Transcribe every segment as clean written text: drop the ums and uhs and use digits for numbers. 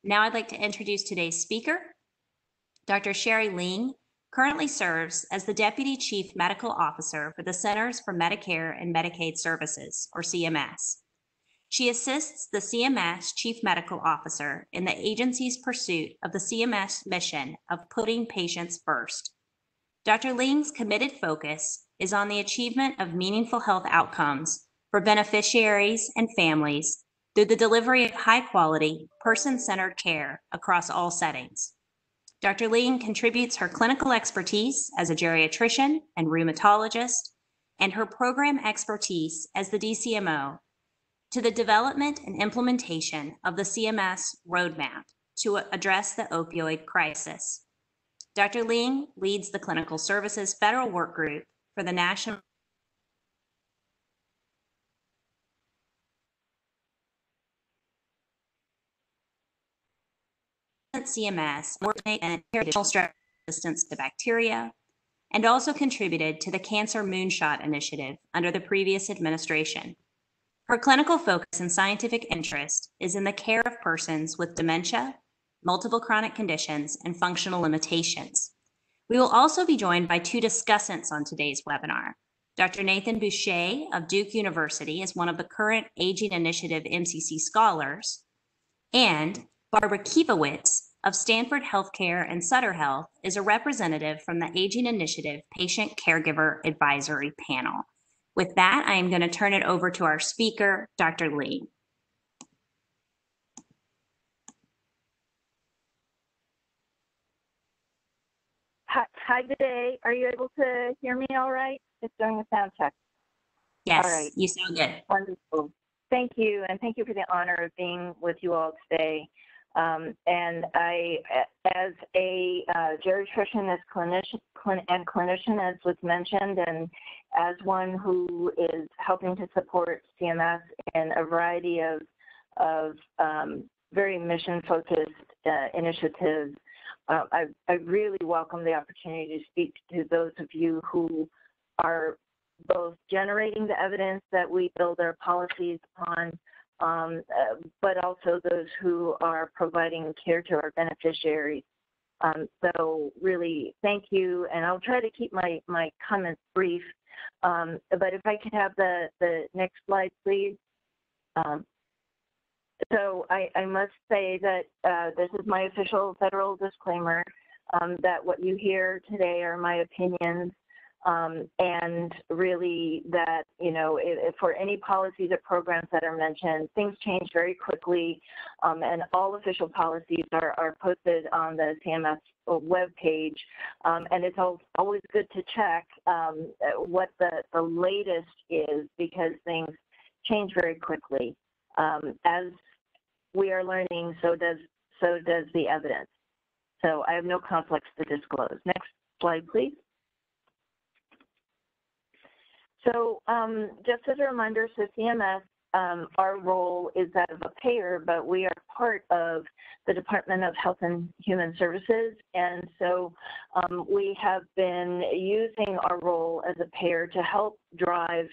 Now I'd like to introduce today's speaker. Dr. Shari Ling currently serves as the Deputy Chief Medical Officer for the Centers for Medicare and Medicaid Services, or CMS. She assists the CMS Chief Medical Officer in the agency's pursuit of the CMS mission of putting patients first. Dr. Ling's committed focus is on the achievement of meaningful health outcomes for beneficiaries and families through the delivery of high-quality, person-centered care across all settings. Dr. Ling contributes her clinical expertise as a geriatrician and rheumatologist and her program expertise as the DCMO to the development and implementation of the CMS roadmap to address the opioid crisis. Dr. Ling leads the Clinical Services Federal Workgroup for the National CMS and additional stress resistance to bacteria, and also contributed to the Cancer Moonshot Initiative under the previous administration. Her clinical focus and scientific interest is in the care of persons with dementia, multiple chronic conditions, and functional limitations. We will also be joined by two discussants on today's webinar. Dr. Nathan Boucher of Duke University is one of the current Aging Initiative MCC scholars, and Barbara Kiewicz of Stanford Healthcare and Sutter Health is a representative from the Aging Initiative Patient Caregiver Advisory Panel. With that, I am going to turn it over to our speaker, Dr. Lee. Hi, good day. Are you able to hear me all right? Just doing a sound check. Yes, all right. You sound good. Wonderful. Thank you, and thank you for the honor of being with you all today. And I, as a geriatrician, as clinician, as was mentioned, and as one who is helping to support CMS in a variety of very mission-focused initiatives, I really welcome the opportunity to speak to those of you who are both generating the evidence that we build our policies on, but also those who are providing care to our beneficiaries. So really, thank you, and I'll try to keep my comments brief. But if I could have the next slide, please. So I must say that this is my official federal disclaimer, that what you hear today are my opinions, and really that, you know, if for any policies or programs that are mentioned, things change very quickly, and all official policies are posted on the CMS webpage, and it's always good to check what the latest is, because things change very quickly. As we are learning, so does the evidence. So I have no conflicts to disclose. Next slide, please. So just as a reminder, so CMS, our role is that of a payer, but we are part of the Department of Health and Human Services. And so we have been using our role as a payer to help drive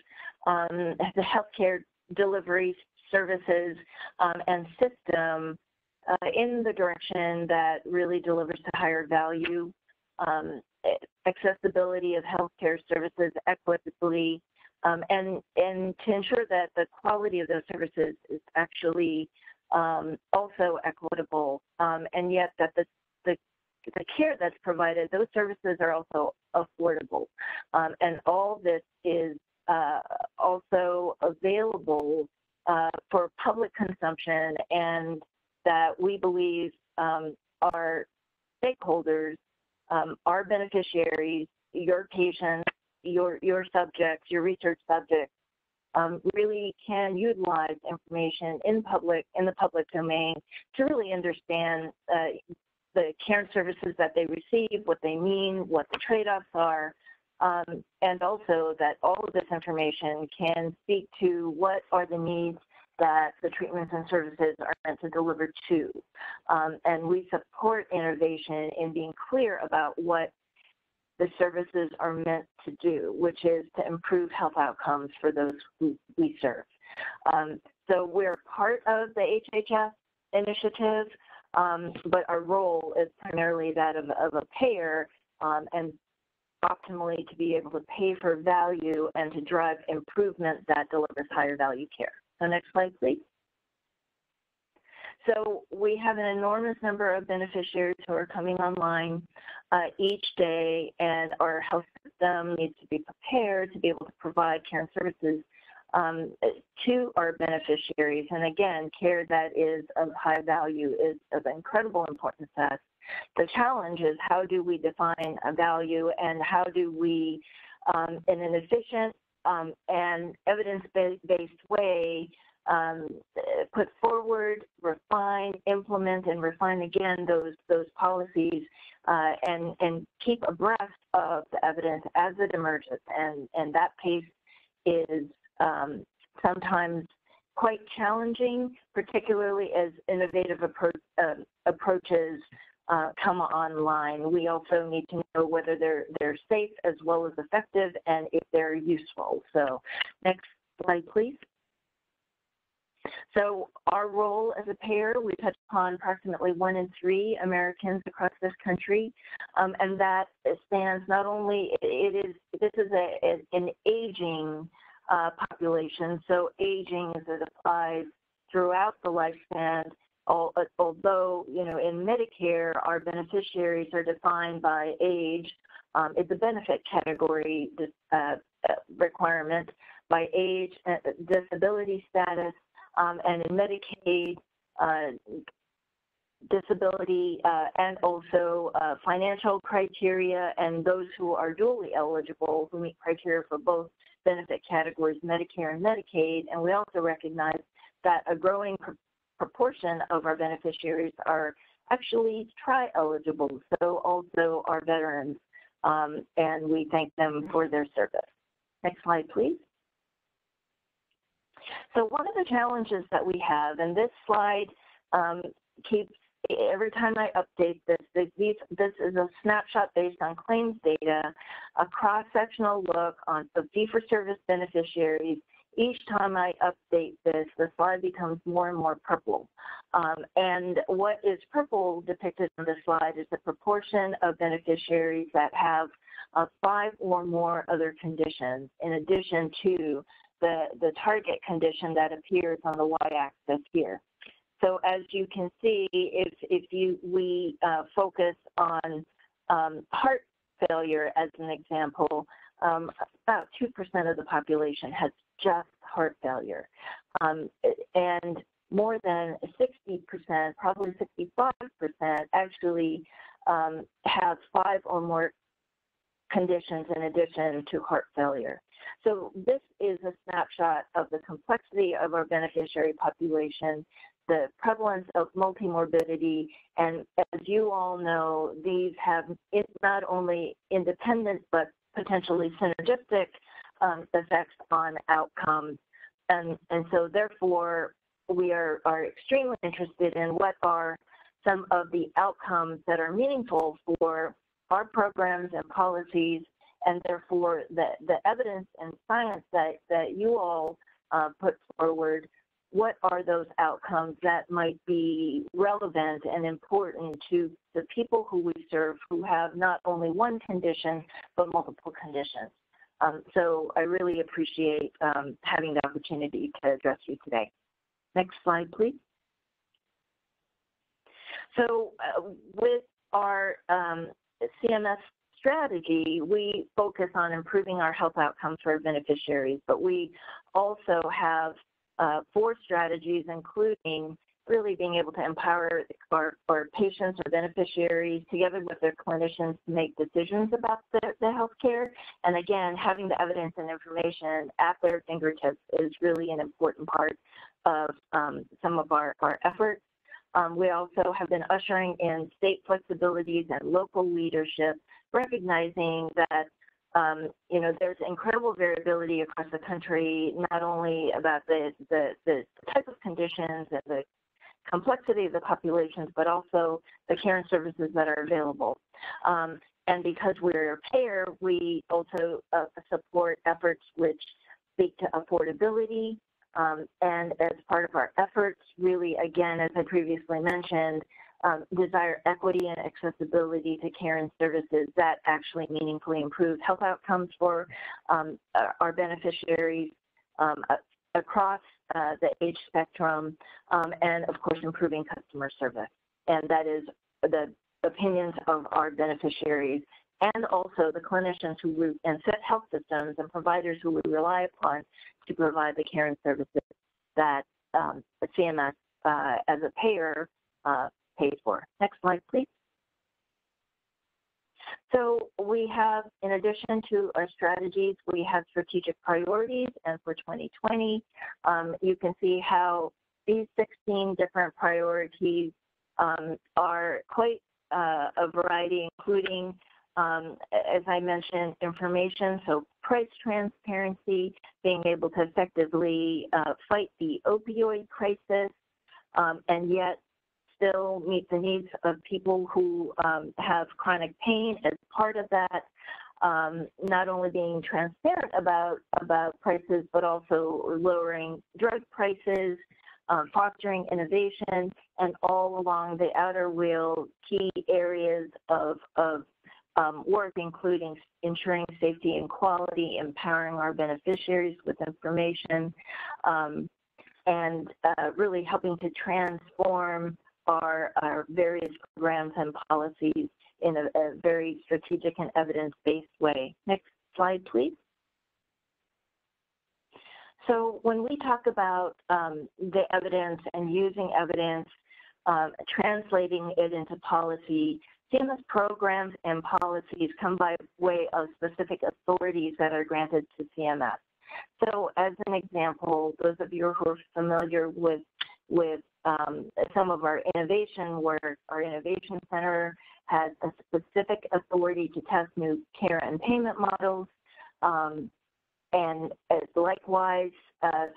the healthcare delivery services and system in the direction that really delivers to higher value, accessibility of healthcare services equitably, and to ensure that the quality of those services is actually also equitable, and yet that the care that's provided, those services are also affordable. And all this is also available for public consumption, and that we believe our stakeholders, our beneficiaries, your patients, your subjects, your research subjects, really can utilize information in the public domain to really understand the care and services that they receive, what they mean, what the trade-offs are, and also that all of this information can speak to what are the needs that the treatments and services are meant to deliver to. And we support innovation in being clear about what the services are meant to do, which is to improve health outcomes for those who we serve. So we're part of the HHS initiative, but our role is primarily that of a payer, and optimally to be able to pay for value and to drive improvement that delivers higher value care. So next slide, please. So we have an enormous number of beneficiaries who are coming online each day, and our health system needs to be prepared to be able to provide care and services to our beneficiaries. And again, care that is of high value is of incredible importance to us. The challenge is, how do we define a value, and how do we, in an efficient and evidence-based way, put forward, refine, implement, and refine again those policies, and keep abreast of the evidence as it emerges. And that pace is sometimes quite challenging, particularly as innovative approaches come online. We also need to know whether they're safe as well as effective, and if they're useful. So next slide, please. So our role as a payer, we touch upon approximately 1 in 3 Americans across this country, and that stands not only, this is an aging population, so aging as it applies throughout the lifespan, although, you know, in Medicare, our beneficiaries are defined by age. It's a benefit category requirement by age, disability status, and in Medicaid, disability, and also financial criteria, and those who are dually eligible, who meet criteria for both benefit categories, Medicare and Medicaid. And we also recognize that a growing proportion of our beneficiaries are actually tri-eligible, so also our veterans, and we thank them for their service. Next slide, please. So one of the challenges that we have, and this slide keeps, every time I update this is a snapshot based on claims data, a cross-sectional look on the fee-for-service beneficiaries. Each time I update this, the slide becomes more and more purple. And what is purple depicted on the slide is the proportion of beneficiaries that have 5 or more other conditions, in addition to the target condition that appears on the y-axis here. So as you can see, if we focus on heart failure as an example, about 2% of the population has just heart failure. And more than 60%, probably 65%, actually have 5 or more conditions in addition to heart failure. So this is a snapshot of the complexity of our beneficiary population, the prevalence of multimorbidity, and as you all know, these have not only independent but potentially synergistic effects on outcomes. And so therefore, we are extremely interested in what are some of the outcomes that are meaningful for our programs and policies, and therefore the evidence and science that you all put forward. What are those outcomes that might be relevant and important to the people who we serve who have not only one condition, but multiple conditions? So I really appreciate having the opportunity to address you today. Next slide, please. So with our CMS strategy, we focus on improving our health outcomes for our beneficiaries, but we also have 4 strategies, including really being able to empower our patients or beneficiaries together with their clinicians to make decisions about the health care. And again, having the evidence and information at their fingertips is really an important part of some of our efforts. We also have been ushering in state flexibilities and local leadership, recognizing that you know, there's incredible variability across the country, not only about the type of conditions and the complexity of the populations, but also the care and services that are available. And because we're a payer, we also support efforts which speak to affordability. And as part of our efforts, really, again, as I previously mentioned, desire equity and accessibility to care and services that actually meaningfully improve health outcomes for our beneficiaries across the age spectrum, and of course improving customer service. And that is the opinions of our beneficiaries and also the clinicians and health systems and providers who we rely upon to provide the care and services that CMS as a payer pays for. Next slide, please. So we have, in addition to our strategies, we have strategic priorities, and for 2020, you can see how these 16 different priorities are quite a variety, including, as I mentioned, information, so price transparency, being able to effectively fight the opioid crisis, and yet still meet the needs of people who have chronic pain as part of that, not only being transparent about prices, but also lowering drug prices, fostering innovation, and all along the outer wheel, key areas of work, including ensuring safety and quality, empowering our beneficiaries with information, and really helping to transform our various programs and policies in a very strategic and evidence-based way. Next slide, please. So when we talk about the evidence and using evidence, translating it into policy, CMS programs and policies come by way of specific authorities that are granted to CMS. So as an example, those of you who are familiar with some of our innovation work, our Innovation Center has a specific authority to test new care and payment models, and likewise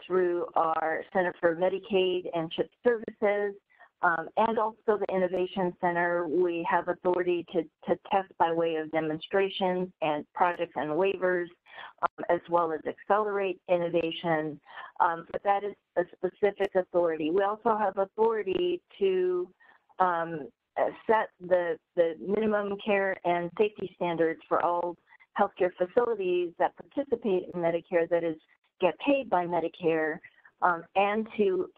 through our Center for Medicaid and CHIP Services, and also the Innovation Center, we have authority to test by way of demonstrations and projects and waivers, as well as accelerate innovation, but that is a specific authority. We also have authority to set the minimum care and safety standards for all healthcare facilities that participate in Medicare, that is, get paid by Medicare, and to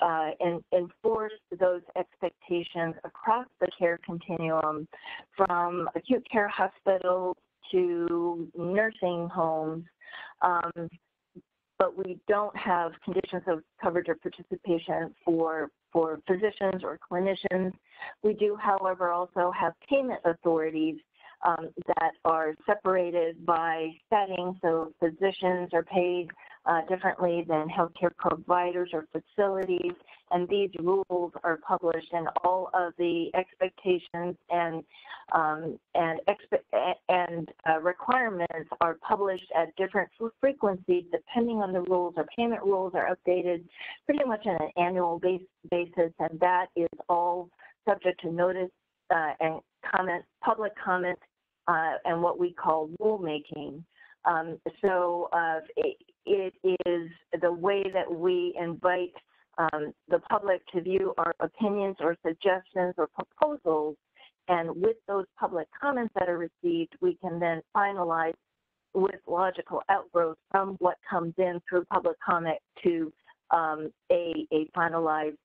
enforce those expectations across the care continuum, from acute care hospitals to nursing homes, but we don't have conditions of coverage or participation for physicians or clinicians. We do, however, also have payment authorities that are separated by setting, so physicians are paid differently than healthcare providers or facilities, and these rules are published, and all of the expectations and requirements are published at different frequencies depending on the rules. Our payment rules are updated pretty much on an annual basis, and that is all subject to notice and comment, public comment, and what we call rulemaking. So it is the way that we invite the public to view our opinions or suggestions or proposals, and with those public comments that are received, we can then finalize with logical outgrowth from what comes in through public comment to a finalized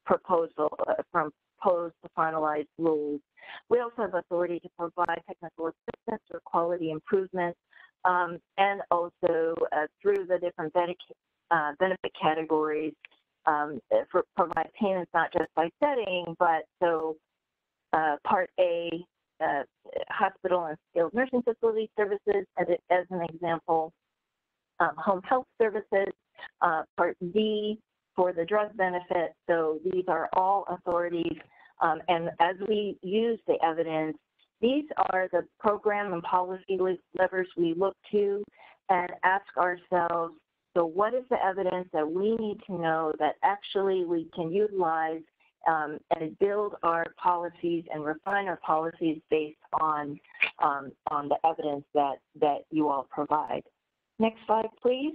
proposal from proposed to finalized rules. We also have authority to provide technical assistance or quality improvement, and also through the different benefit categories, provide payments not just by setting, but so Part A, hospital and skilled nursing facility services, as an example, home health services, Part D for the drug benefit. So these are all authorities, and as we use the evidence, these are the program and policy levers we look to and ask ourselves, so what is the evidence that we need to know that actually we can utilize and build our policies and refine our policies based on the evidence that you all provide. Next slide, please.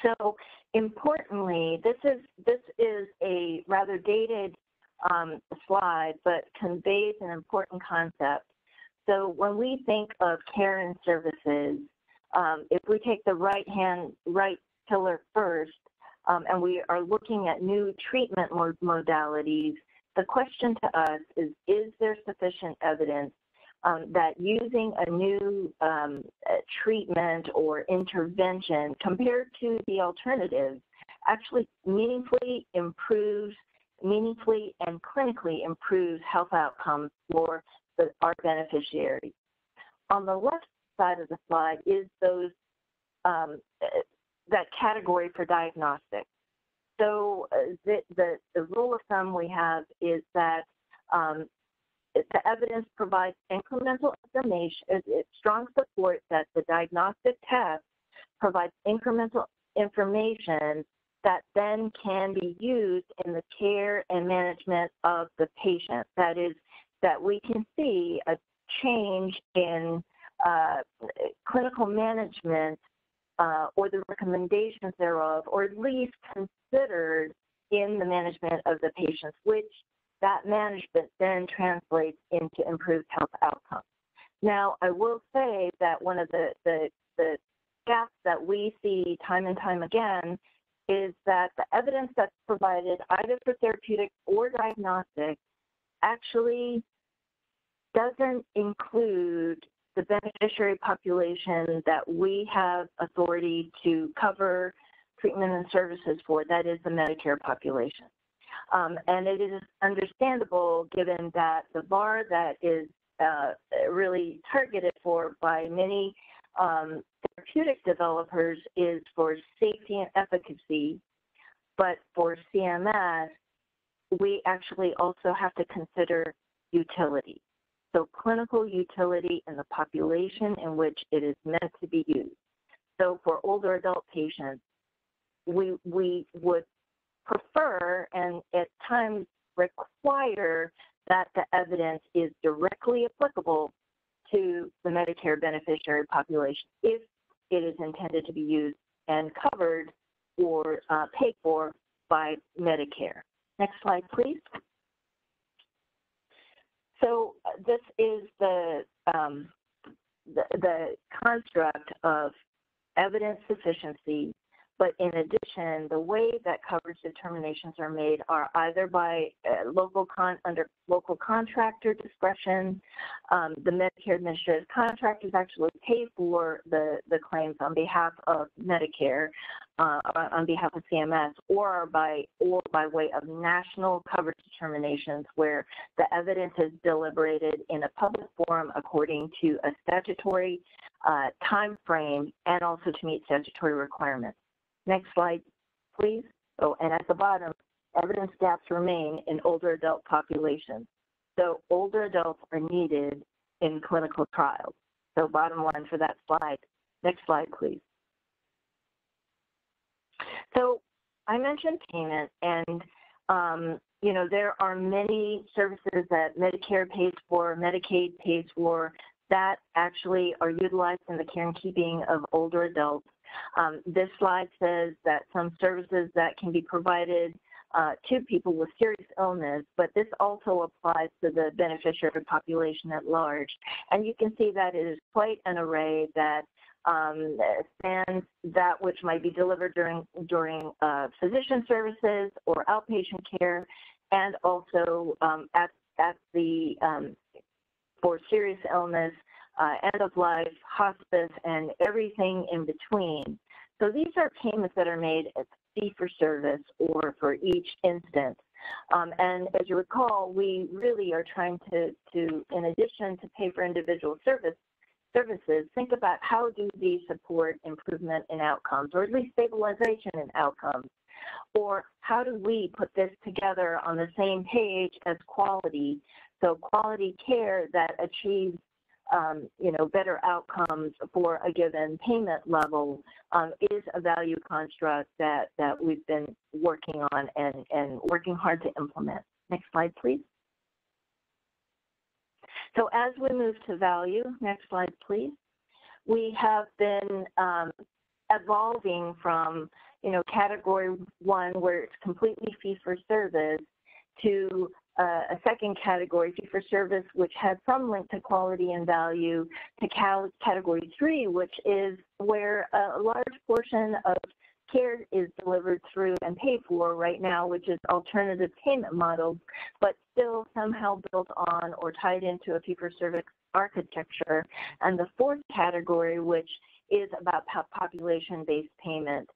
So importantly, this is a rather dated slide, but conveys an important concept. So when we think of care and services, if we take the right pillar first, and we are looking at new treatment modalities, the question to us is there sufficient evidence that using a new treatment or intervention compared to the alternatives actually meaningfully and clinically improves health outcomes for our beneficiaries. On the left side of the slide is that category for diagnostics. So the rule of thumb we have is that the evidence provides incremental information, it's strong support that the diagnostic test provides incremental information that then can be used in the care and management of the patient. That is, that we can see a change in clinical management or the recommendations thereof, or at least considered in the management of the patients, which that management then translates into improved health outcomes. Now, I will say that one of the gaps that we see time and time again is that the evidence that's provided either for therapeutic or diagnostic actually doesn't include the beneficiary population that we have authority to cover treatment and services for, that is the Medicare population. And it is understandable given that the bar that is really targeted for by many therapeutic developers is for safety and efficacy, but for CMS, we actually also have to consider utility. So clinical utility in the population in which it is meant to be used. So for older adult patients, we would prefer and at times require that the evidence is directly applicable to the Medicare beneficiary population if it is intended to be used and covered or paid for by Medicare. Next slide, please. So this is the construct of evidence sufficiency, but in addition, the way that coverage determinations are made are either by under local contractor discretion. The Medicare administrative contractors actually pay for the claims on behalf of Medicare, on behalf of CMS, or by way of national coverage determinations where the evidence is deliberated in a public forum according to a statutory time frame and also to meet statutory requirements. Next slide, please. Oh, and at the bottom, evidence gaps remain in older adult populations. So older adults are needed in clinical trials. So bottom line for that slide. Next slide, please. So I mentioned payment, and you know, there are many services that Medicare pays for, Medicaid pays for, that actually are utilized in the care and keeping of older adults. This slide says that some services that can be provided to people with serious illness, but this also applies to the beneficiary population at large. And you can see that it is quite an array that spans that which might be delivered during physician services or outpatient care, and also at the for serious illness, end of life, hospice, and everything in between. So these are payments that are made as fee for service or for each instance. And as you recall, we really are trying to in addition to pay for individual services, think about how do these support improvement in outcomes, or at least stabilization in outcomes, or how do we put this together on the same page as quality? So quality care that achieves you know, better outcomes for a given payment level is a value construct that we've been working on and working hard to implement. Next slide, please. So as we move to value, next slide, please. We have been evolving from, category 1, where it's completely fee-for-service, to a second category, fee-for-service, which has some link to quality and value, to category 3, which is where a large portion of care is delivered through and paid for right now, which is alternative payment models, but still somehow built on or tied into a fee-for-service architecture. And the fourth category, which is about population-based payment.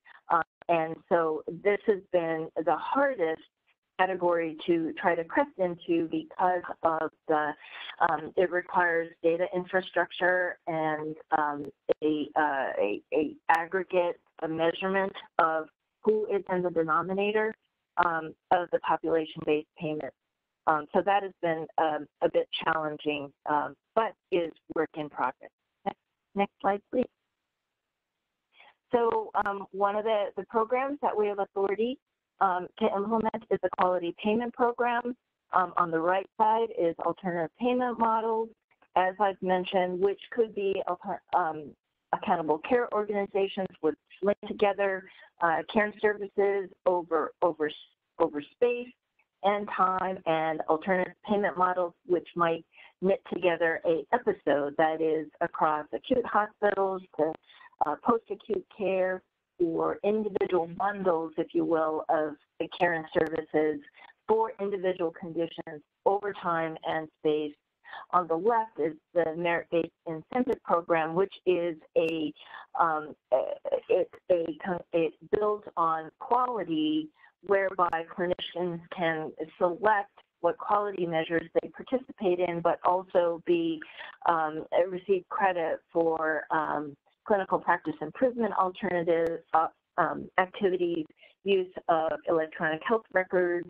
And so this has been the hardest category to try to crest into because of the, it requires data infrastructure and a aggregate measurement of who is in the denominator of the population-based payment. So that has been a bit challenging, but is work in progress. Next slide, please. So one of the programs that we have authority to implement is the quality payment program. On the right side is alternative payment models, as I've mentioned, which could be accountable care organizations would link together care and services over space and time, and alternative payment models, which might knit together a episode that is across acute hospitals to post-acute care, or individual bundles, if you will, of the care and services for individual conditions over time and space. On the left is the merit-based incentive program, which is it builds on quality, whereby clinicians can select what quality measures they participate in, but also receive credit for clinical practice improvement alternatives, activities, use of electronic health records,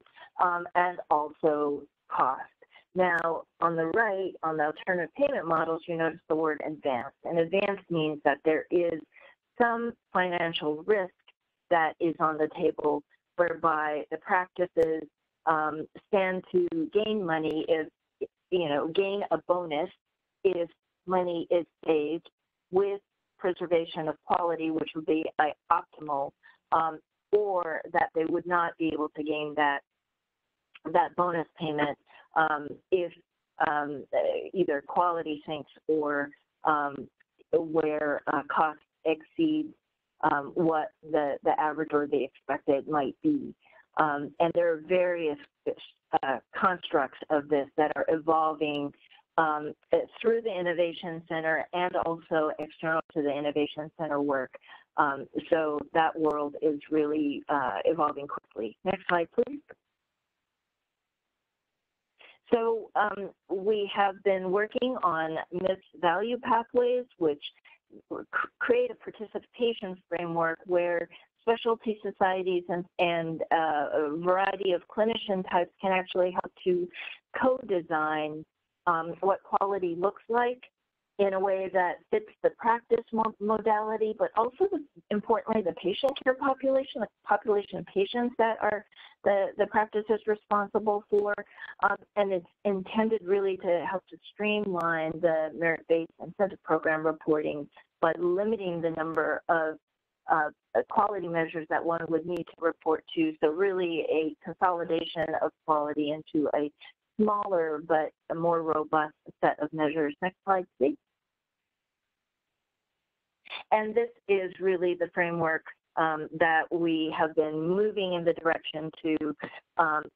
and also cost. Now, on the right, on the alternative payment models, you notice the word advanced. And advanced means that there is some financial risk that is on the table, whereby the practices stand to gain money if, gain a bonus if money is saved with preservation of quality, which would be optimal, or that they would not be able to gain that bonus payment if either quality sinks or where costs exceed what the average or the expected might be. And there are various constructs of this that are evolving through the Innovation Center and also external to the Innovation Center work. So that world is really evolving quickly. Next slide, please. So we have been working on MIPS value pathways, which create a participation framework where specialty societies and a variety of clinician types can actually help to co-design what quality looks like in a way that fits the practice modality, but also, importantly, the patient care population, the population of patients that are the practice is responsible for, and it's intended really to help to streamline the merit-based incentive program reporting by limiting the number of quality measures that one would need to report to. So really a consolidation of quality into a smaller but a more robust set of measures. Next slide, please. And this is really the framework that we have been moving in the direction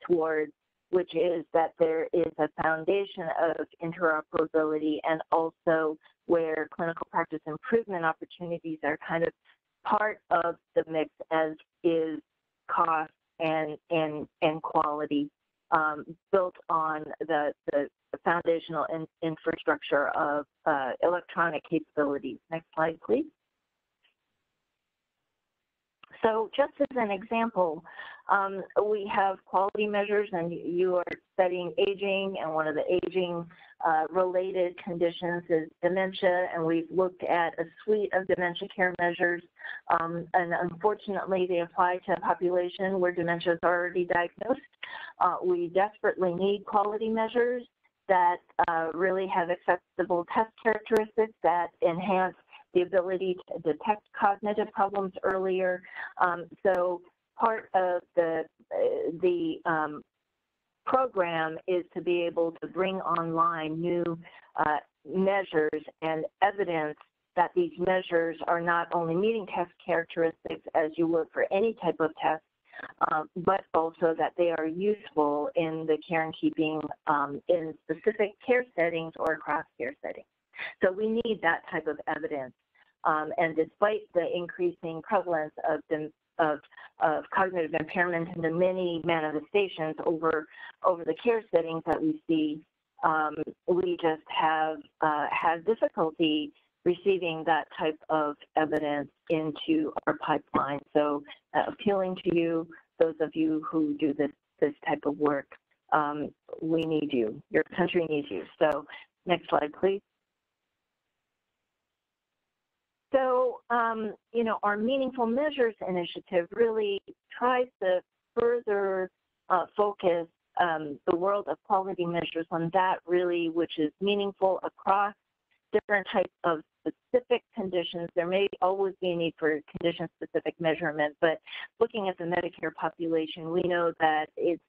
towards, which is that there is a foundation of interoperability, and also where clinical practice improvement opportunities are kind of part of the mix, as is cost and quality, built on the foundational infrastructure of electronic capabilities. Next slide, please. So just as an example, we have quality measures, and you are studying aging, and one of the aging related conditions is dementia, and we've looked at a suite of dementia care measures, and unfortunately they apply to a population where dementia is already diagnosed. We desperately need quality measures that really have acceptable test characteristics that enhance the ability to detect cognitive problems earlier. So part of the program is to be able to bring online new measures and evidence that these measures are not only meeting test characteristics as you would for any type of test, but also that they are useful in the care and keeping in specific care settings or across care settings. So we need that type of evidence. And despite the increasing prevalence of cognitive impairment and the many manifestations over the care settings that we see, we just have had difficulty receiving that type of evidence into our pipeline. So appealing to you, those of you who do this type of work, we need you. Your country needs you. So next slide, please. So, you know, our Meaningful Measures initiative really tries to further focus the world of quality measures on that really which is meaningful across different types of specific conditions. There may always be a need for condition-specific measurement, but looking at the Medicare population, we know that it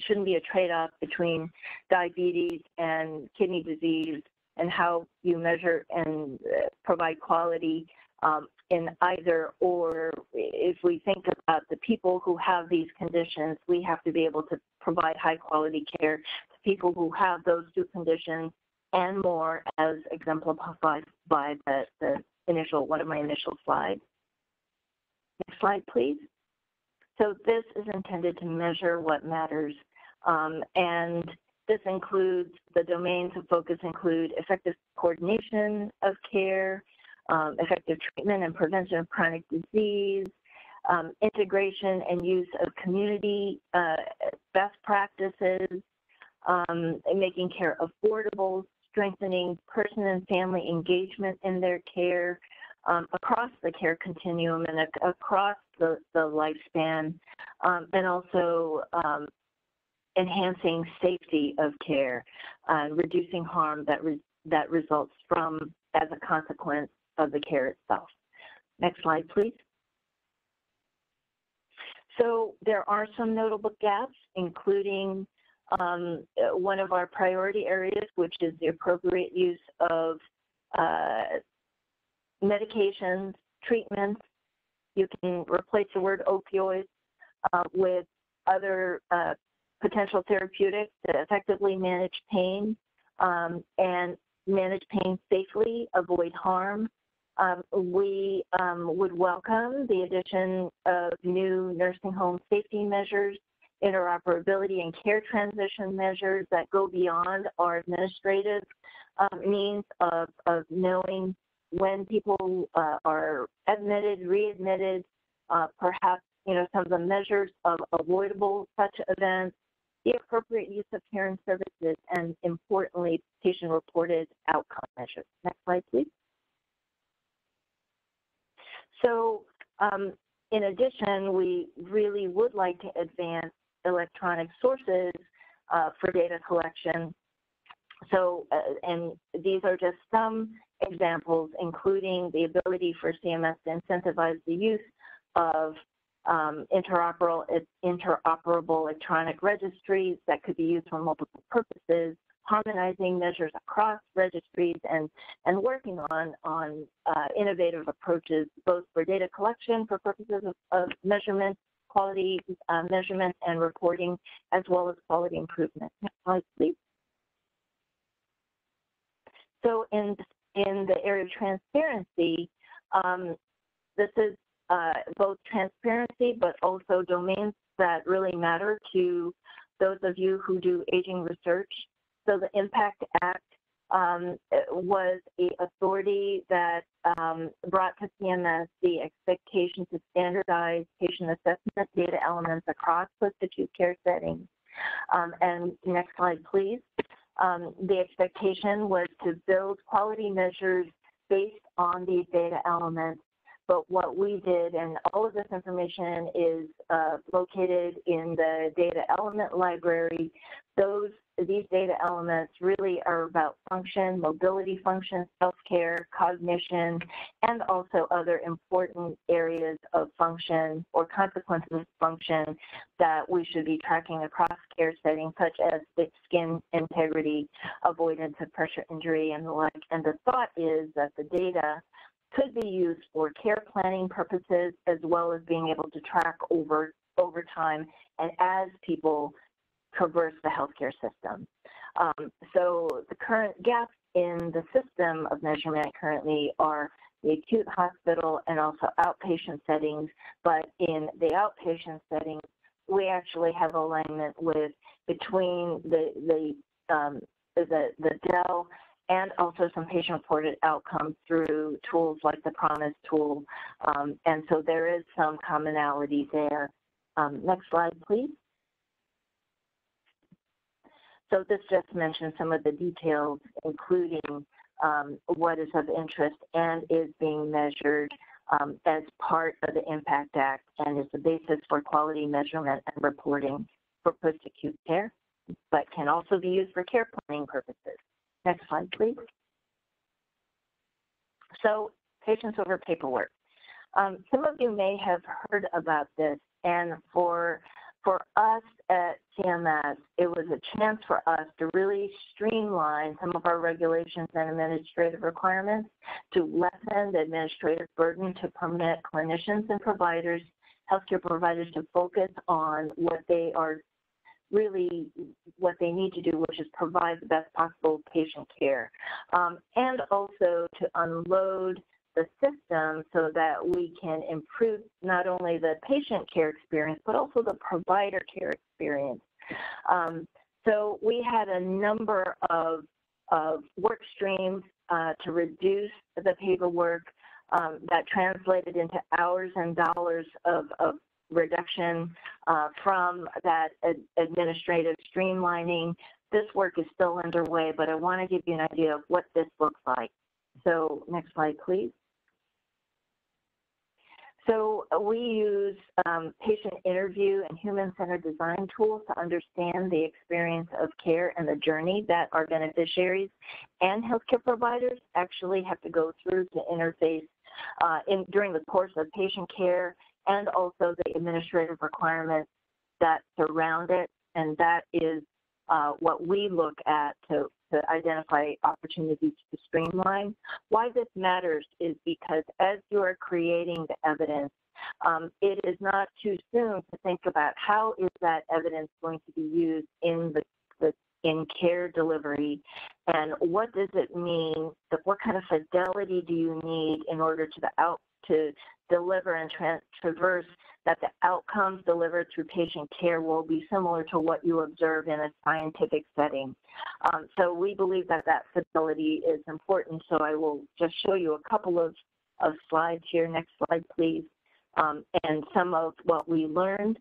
shouldn't be a trade-off between diabetes and kidney disease and how you measure and provide quality in either or. If we think about the people who have these conditions, we have to be able to provide high quality care to people who have those two conditions and more, as exemplified by one of my initial slides. Next slide, please. So this is intended to measure what matters, and this includes the domains of focus include effective coordination of care, effective treatment and prevention of chronic disease, integration and use of community best practices, making care affordable, strengthening person and family engagement in their care across the care continuum and across the lifespan, and also enhancing safety of care, reducing harm that results from as a consequence of the care itself. Next slide, please. So there are some notable gaps, including one of our priority areas, which is the appropriate use of medications, treatments. You can replace the word opioids with other potential therapeutics to effectively manage pain and manage pain safely, avoid harm. We would welcome the addition of new nursing home safety measures, interoperability and care transition measures that go beyond our administrative means of knowing when people are admitted, readmitted, perhaps, you know, some of the measures of avoidable such events, the appropriate use of care and services, and importantly, patient-reported outcome measures. Next slide, please. So in addition, we really would like to advance electronic sources for data collection. So, and these are just some examples, including the ability for CMS to incentivize the use of interoperable electronic registries that could be used for multiple purposes, harmonizing measures across registries, and working on innovative approaches, both for data collection for purposes of measurement, quality measurement and reporting, as well as quality improvement. Next slide, please. So in the area of transparency, this is both transparency, but also domains that really matter to those of you who do aging research. So the IMPACT Act was an authority that brought to CMS the expectation to standardize patient assessment data elements across post-acute care settings. And next slide, please. The expectation was to build quality measures based on these data elements. But what we did, and all of this information is located in the data element library, these data elements really are about function, mobility function, self-care, cognition, and also other important areas of function or consequences of function that we should be tracking across care settings, such as thick skin integrity, avoidance of pressure injury, and the like. And the thought is that the data could be used for care planning purposes, as well as being able to track over time and as people traverse the healthcare system. So the current gaps in the system of measurement currently are the acute hospital and also outpatient settings, but in the outpatient settings, we actually have alignment with between the DEL and also some patient-reported outcomes through tools like the PROMISE tool, and so there is some commonality there. Next slide, please. So this just mentions some of the details, including what is of interest and is being measured as part of the IMPACT Act and is the basis for quality measurement and reporting for post-acute care, but can also be used for care planning purposes. Next slide, please. So patients over paperwork. Some of you may have heard about this, and for us at CMS, it was a chance for us to really streamline some of our regulations and administrative requirements to lessen the administrative burden to permit clinicians and providers, healthcare providers, to focus on what they are really what they need to do, which is provide the best possible patient care, and also to unload the system so that we can improve not only the patient care experience, but also the provider care experience. So we had a number of work streams to reduce the paperwork that translated into hours and dollars of reduction from that administrative streamlining. This work is still underway, but I want to give you an idea of what this looks like. So next slide, please. So we use patient interview and human-centered design tools to understand the experience of care and the journey that our beneficiaries and healthcare providers actually have to go through to interface during the course of patient care, and also the administrative requirements that surround it. And that is what we look at to identify opportunities to streamline. Why this matters is because as you are creating the evidence, it is not too soon to think about how is that evidence going to be used in in care delivery, and what does it mean, what kind of fidelity do you need in order to deliver and traverse that the outcomes delivered through patient care will be similar to what you observe in a scientific setting. So we believe that fidelity is important. So I will just show you a couple of slides here. Next slide, please. And some of what we learned.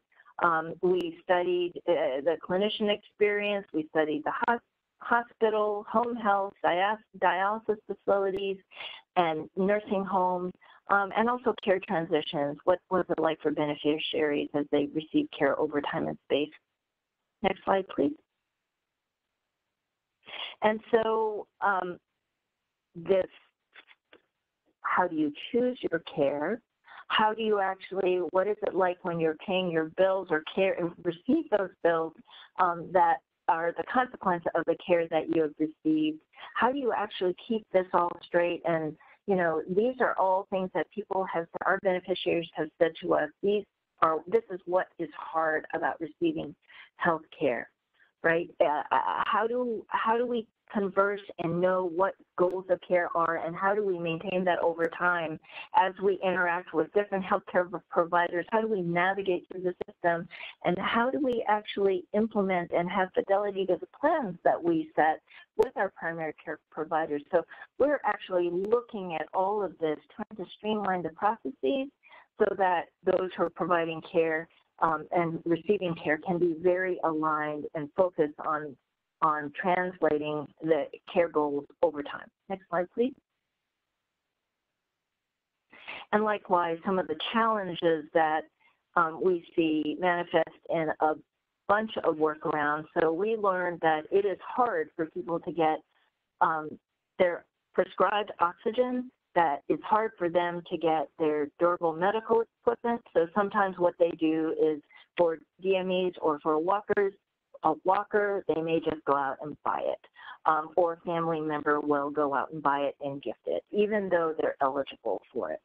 We studied the clinician experience. We studied the hospital, home health, dialysis facilities, and nursing homes. And also care transitions. What was it like for beneficiaries as they receive care over time and space? Next slide, please. And so how do you choose your care? How do you actually, what is it like when you're paying your bills or receive those bills that are the consequence of the care that you have received? How do you actually keep this all straight? And these are all things that our beneficiaries have said to us. This is what is hard about receiving health care, right? How do we converse and know what goals of care are, and how do we maintain that over time as we interact with different healthcare providers? How do we navigate through the system, and how do we actually implement and have fidelity to the plans that we set with our primary care providers? So we're actually looking at all of this, trying to streamline the processes so that those who are providing care and receiving care can be very aligned and focused on translating the care goals over time. Next slide, please. And likewise, some of the challenges that we see manifest in bunch of workarounds. So we learned that it is hard for people to get their prescribed oxygen, that it's hard for them to get their durable medical equipment. So sometimes what they do is for DMEs or for walkers, a walker, they may just go out and buy it. Or a family member will go out and buy it and gift it, even though they're eligible for it.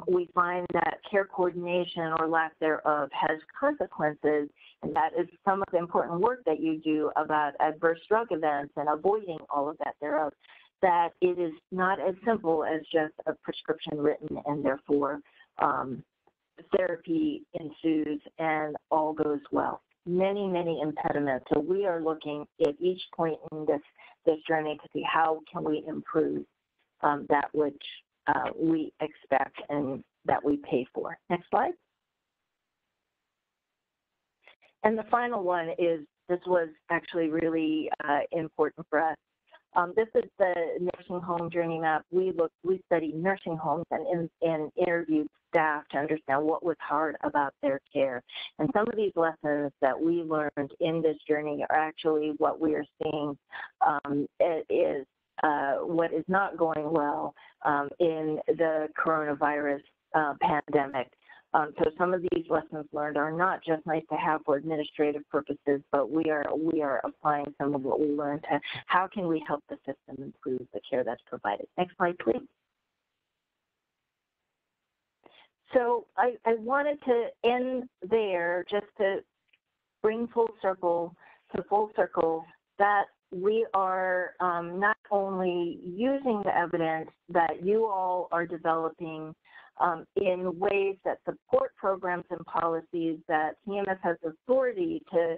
We find that care coordination or lack thereof has consequences, and that is some of the important work that you do about adverse drug events and avoiding all of that thereof, that it is not as simple as just a prescription written and therefore therapy ensues and all goes well. Many, many impediments. So we are looking at each point in this journey to see how can we improve that which we expect and that we pay for. Next slide. And the final one is, this was actually really important for us. This is the nursing home journey map. We studied nursing homes and interviewed staff to understand what was hard about their care. And some of these lessons that we learned in this journey are actually what we are seeing is what is not going well in the coronavirus pandemic. So some of these lessons learned are not just nice to have for administrative purposes, but we are applying some of what we learned to how can we help the system improve the care that's provided. Next slide, please. So I wanted to end there just to bring full circle that we are not only using the evidence that you all are developing in ways that support programs and policies that CMS has authority to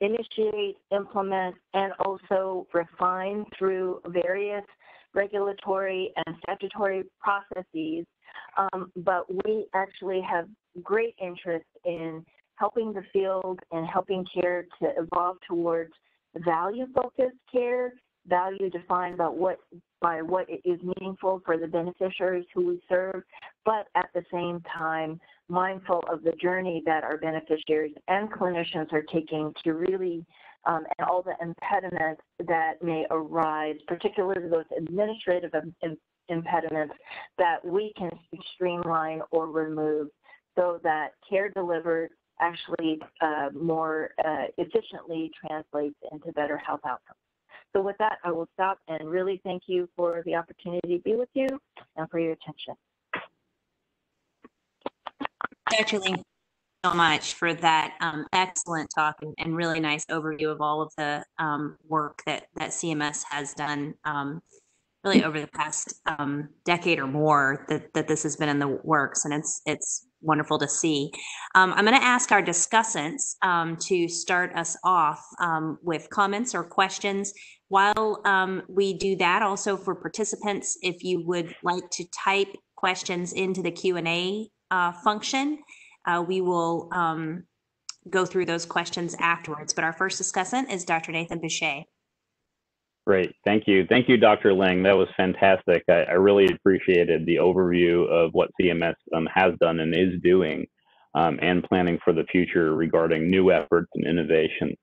initiate, implement, and also refine through various regulatory and statutory processes, but we actually have great interest in helping the field and helping care to evolve towards value-focused care, value defined by what is meaningful for the beneficiaries who we serve, but at the same time, mindful of the journey that our beneficiaries and clinicians are taking to really, and all the impediments that may arise, particularly those administrative impediments that we can streamline or remove so that care delivered actually more efficiently translates into better health outcomes. So with that, I will stop and really thank you for the opportunity to be with you and for your attention. Dr. Ling, so much for that excellent talk and really nice overview of all of the work that CMS has done really over the past decade or more that this has been in the works, and it's wonderful to see. I'm going to ask our discussants to start us off with comments or questions. While we do that, also for participants, if you would like to type questions into the Q&A function, we will go through those questions afterwards. But our first discussant is Dr. Nathan Boucher. Great, thank you. Thank you, Dr. Ling. That was fantastic. I really appreciated the overview of what CMS has done and is doing and planning for the future regarding new efforts and innovation.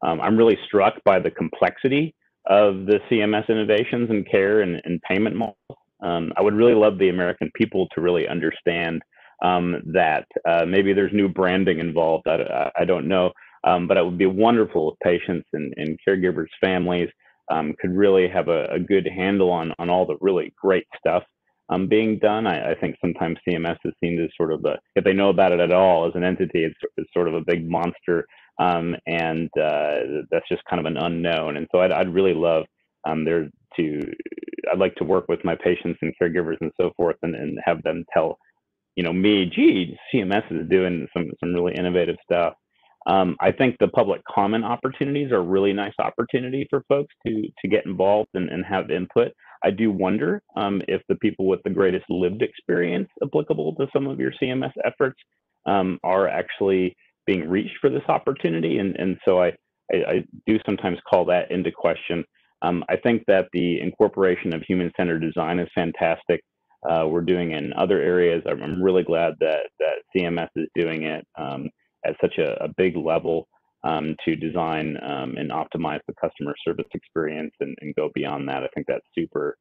I'm really struck by the complexity of the CMS innovations in care and payment models. I would really love the American people to really understand that maybe there's new branding involved. I don't know, but it would be wonderful if patients and caregivers, families could really have a good handle on all the really great stuff being done. I think sometimes CMS is seen as sort of if they know about it at all as an entity, it's sort of a big monster, and that's just kind of an unknown. And so I'd really love I'd like to work with my patients and caregivers and so forth, and have them tell, me, gee, CMS is doing some really innovative stuff. I think the public comment opportunities are a really nice opportunity for folks to get involved and have input. I do wonder if the people with the greatest lived experience applicable to some of your CMS efforts are actually being reached for this opportunity. And so I do sometimes call that into question. I think that the incorporation of human-centered design is fantastic. We're doing it in other areas. I'm really glad that CMS is doing it. at such a big level to design and optimize the customer service experience and go beyond that. I think that's super.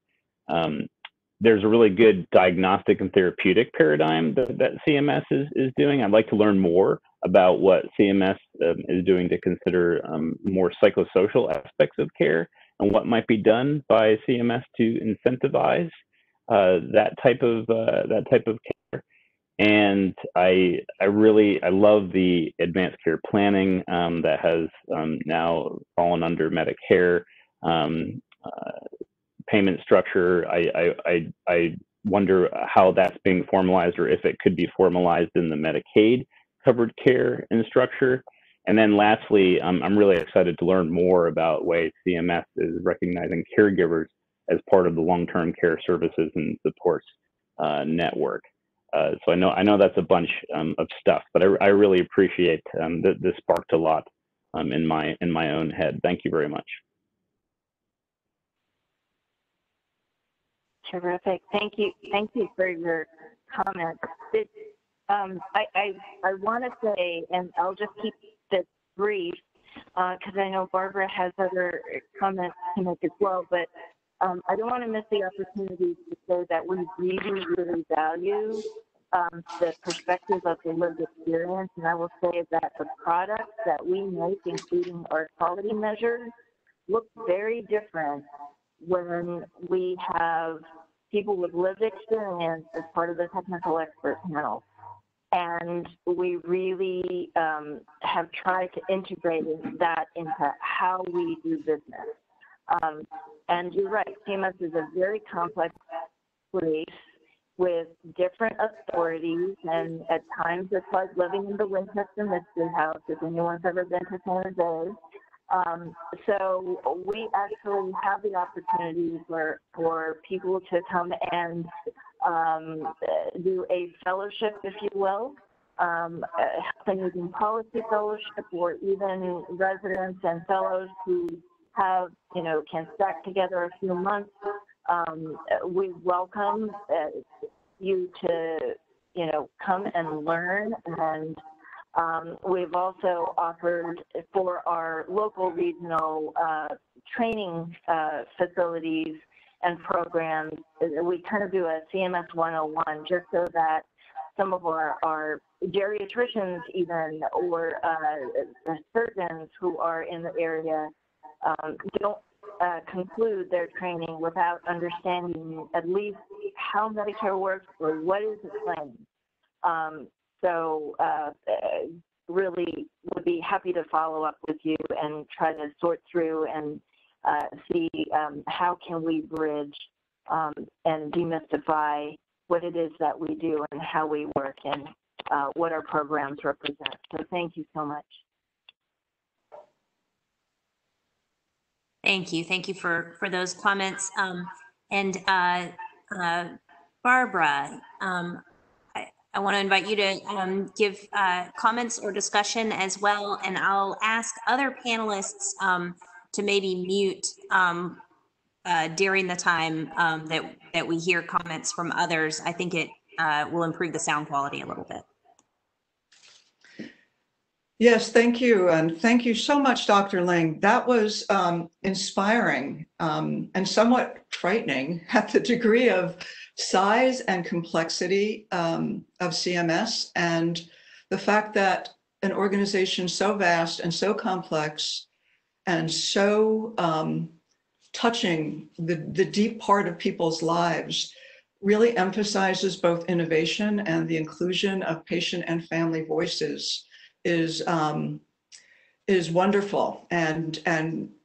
There's a really good diagnostic and therapeutic paradigm that CMS is doing. I'd like to learn more about what CMS is doing to consider more psychosocial aspects of care and what might be done by CMS to incentivize that type of care. And I love the advanced care planning that has now fallen under Medicare payment structure. I wonder how that's being formalized, or if it could be formalized in the Medicaid covered care and structure. And then lastly, I'm really excited to learn more about ways CMS is recognizing caregivers as part of the long-term care services and supports network. So I know that's a bunch of stuff, but I really appreciate that this sparked a lot in my own head. Thank you very much. Terrific. Thank you for your comment. I want to say, and I'll just keep this brief because I know Barbara has other comments to make as well, but I don't want to miss the opportunity to say that we really, really value the perspective of the lived experience. And I will say that the products that we make, including our quality measures, look very different when we have people with lived experience as part of the technical expert panel. And we really have tried to integrate that into how we do business. And you're right, CMS is a very complex place with different authorities, and at times it's like living in the Winchester Mystery House, if anyone's ever been to San Jose. So we actually have the opportunity for people to come and do a fellowship, if you will, health and aging policy fellowship, or even residents and fellows who have, can stack together a few months. We welcome you to, come and learn. And we've also offered for our local regional training facilities and programs, we kind of do a CMS 101 just so that some of our geriatricians even, or surgeons who are in the area don't conclude their training without understanding at least how Medicare works or what is it claiming. So really would be happy to follow up with you and try to sort through and see how can we bridge and demystify what it is that we do and how we work and what our programs represent. So thank you so much. Thank you. Thank you for those comments. Barbara, I want to invite you to give comments or discussion as well, and I'll ask other panelists to maybe mute during the time that we hear comments from others. I think it will improve the sound quality a little bit. Yes, thank you. And thank you so much, Dr. Ling. That was inspiring and somewhat frightening at the degree of size and complexity of CMS, and the fact that an organization so vast and so complex and so touching the deep part of people's lives really emphasizes both innovation and the inclusion of patient and family voices is wonderful, and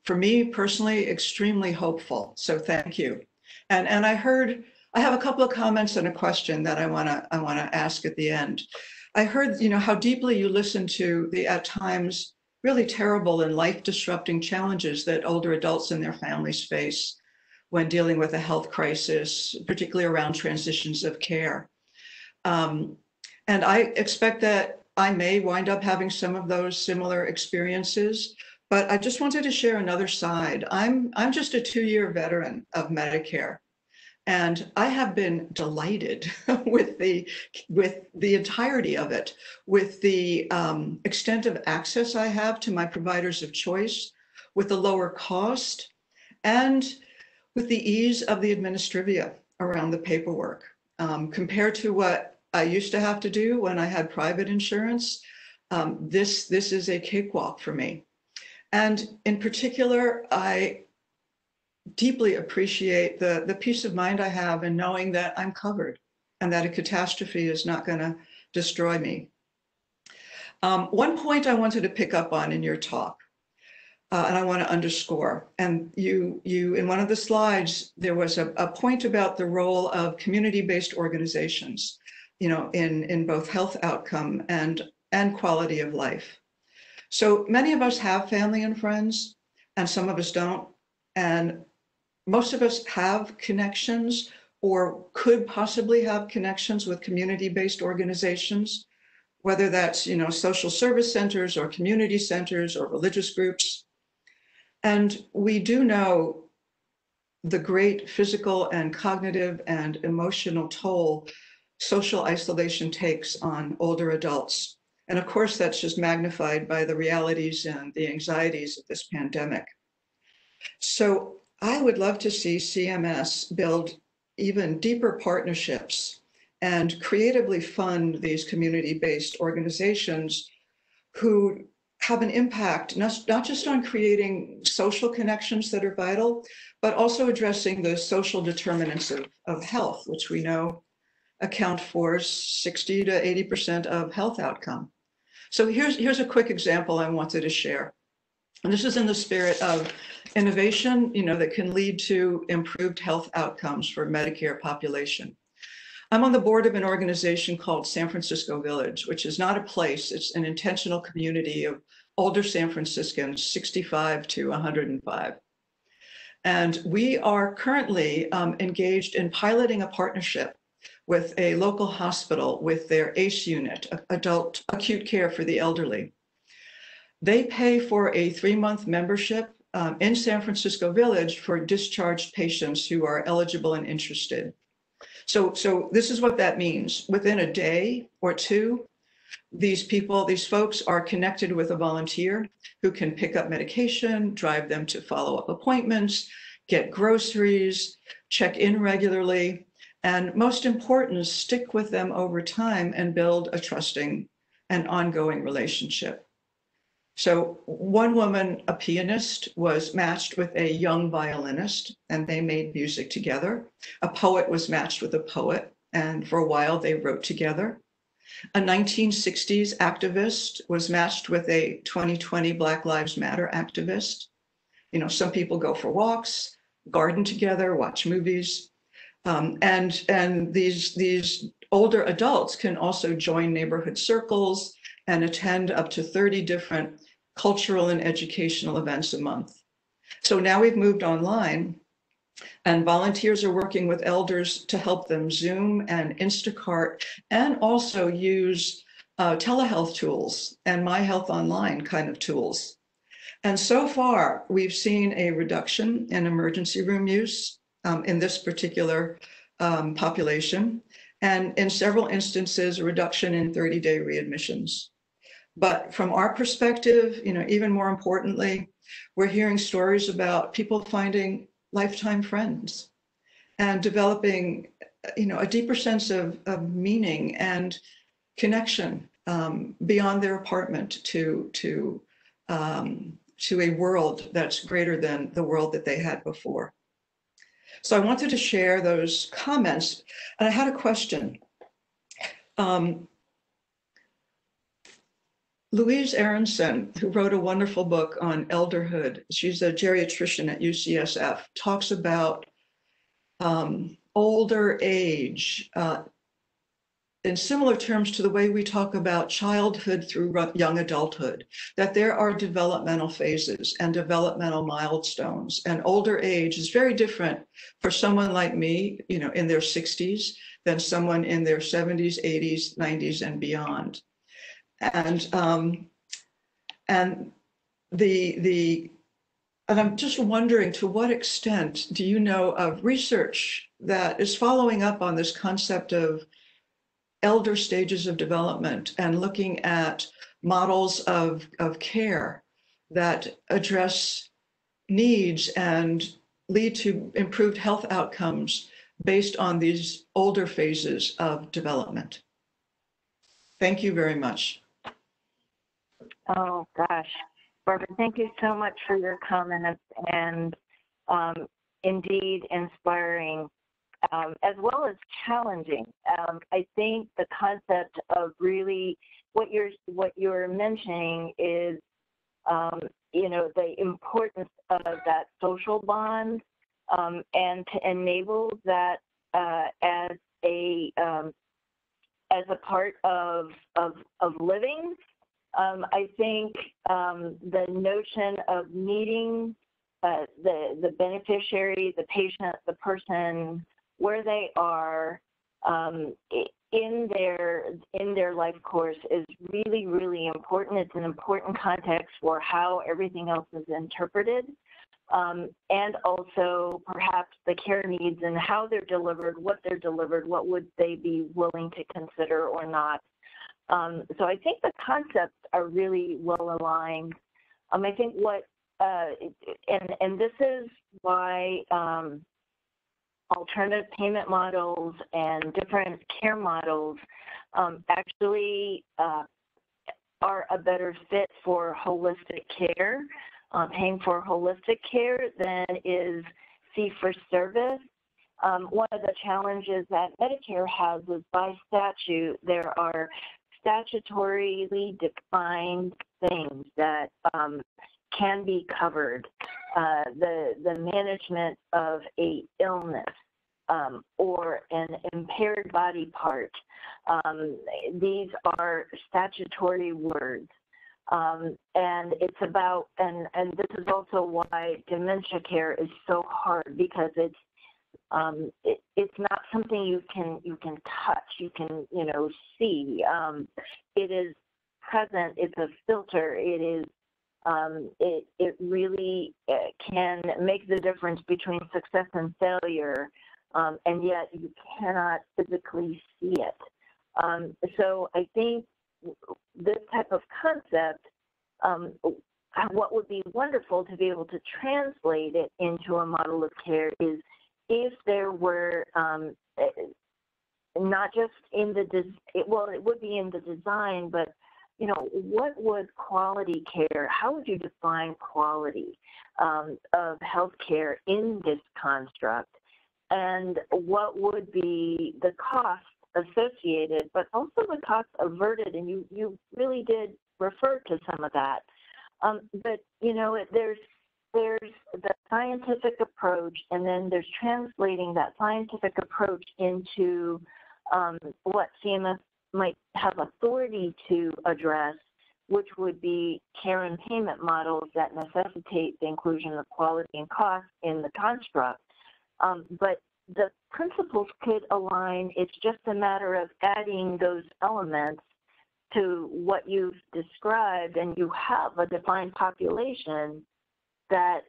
for me personally extremely hopeful. So thank you. And I have a couple of comments and a question that I want to ask at the end. I heard how deeply you listen to the at times really terrible and life-disrupting challenges that older adults and their families face when dealing with a health crisis, particularly around transitions of care. And I expect that I may wind up having some of those similar experiences, but I just wanted to share another side. I'm just a 2-year veteran of Medicare. And I have been delighted with the entirety of it, with the extent of access I have to my providers of choice, with the lower cost, and with the ease of the administrivia around the paperwork. Compared to what I used to have to do when I had private insurance, this is a cakewalk for me. And in particular, I deeply appreciate the peace of mind I have in knowing that I'm covered and that a catastrophe is not going to destroy me. One point I wanted to pick up on in your talk, and I want to underscore, and you in one of the slides, there was a point about the role of community-based organizations, in both health outcome and quality of life. So many of us have family and friends, and some of us don't. And most of us have connections or could possibly have connections with community-based organizations, whether that's, social service centers or community centers or religious groups. And we do know the great physical and cognitive and emotional toll social isolation takes on older adults. And of course, that's just magnified by the realities and the anxieties of this pandemic. So I would love to see CMS build even deeper partnerships and creatively fund these community-based organizations who have an impact, not just on creating social connections that are vital, but also addressing the social determinants of health, which we know account for 60 to 80% of health outcome. So here's a quick example I wanted to share. And this is in the spirit of innovation, that can lead to improved health outcomes for Medicare population. I'm on the board of an organization called San Francisco Village, which is not a place, it's an intentional community of older San Franciscans, 65 to 105. And we are currently engaged in piloting a partnership with a local hospital with their ACE unit, adult acute care for the elderly. They pay for a 3-month membership in San Francisco Village for discharged patients who are eligible and interested. So this is what that means. Within a day or two, these folks are connected with a volunteer who can pick up medication, drive them to follow-up appointments, get groceries, check in regularly, and most important, stick with them over time and build a trusting and ongoing relationship. So one woman, a pianist, was matched with a young violinist, and they made music together. A poet was matched with a poet, and for a while they wrote together. A 1960s activist was matched with a 2020 Black Lives Matter activist. Some people go for walks, garden together, watch movies. And these older adults can also join neighborhood circles and attend up to 30 different cultural and educational events a month. So now we've moved online, and volunteers are working with elders to help them Zoom and Instacart, and also use telehealth tools and My Health Online kind of tools. And so far, we've seen a reduction in emergency room use in this particular population, and in several instances, a reduction in 30-day readmissions. But from our perspective, even more importantly, we're hearing stories about people finding lifetime friends and developing, a deeper sense of meaning and connection beyond their apartment to a world that's greater than the world that they had before. So I wanted to share those comments, and I had a question. Louise Aronson, who wrote a wonderful book on elderhood, she's a geriatrician at UCSF, talks about older age in similar terms to the way we talk about childhood through young adulthood, that there are developmental phases and developmental milestones, and older age is very different for someone like me, in their 60s, than someone in their 70s, 80s, 90s, and beyond. And the And I'm just wondering, to what extent do you know of research that is following up on this concept of elder stages of development and looking at models of care that address needs and lead to improved health outcomes based on these older phases of development? Thank you very much. Oh, gosh. Barbara, thank you so much for your comments, and indeed inspiring, as well as challenging. I think the concept of really what you're mentioning is, you know, the importance of that social bond, and to enable that as a part of living. I think the notion of meeting the beneficiary, the patient, the person, where they are in their life course is really, really important. It's an important context for how everything else is interpreted, and also perhaps the care needs and how they're delivered, what would they be willing to consider or not. So I think the concepts are really well aligned. I think what, and this is why alternative payment models and different care models actually are a better fit for holistic care, paying for holistic care than is fee-for-service. One of the challenges that Medicare has is by statute, there are statutorily defined things that can be covered. The management of a illness or an impaired body part. These are statutory words. And it's about, and this is also why dementia care is so hard, because it's not something you can touch, you can see. It is present. It's a filter. It is. It really can make the difference between success and failure, and yet you cannot physically see it. So I think this type of concept, what would be wonderful to be able to translate it into a model of care is if there were not just in the, well, it would be in the design, but what would quality care, how would you define quality of healthcare in this construct? And what would be the cost associated, but also the cost averted? And you really did refer to some of that. But, there's the scientific approach, and then there's translating that scientific approach into what CMS might have authority to address, which would be care and payment models that necessitate the inclusion of quality and cost in the construct. But the principles could align. It's just a matter of adding those elements to what you've described, and you have a defined population that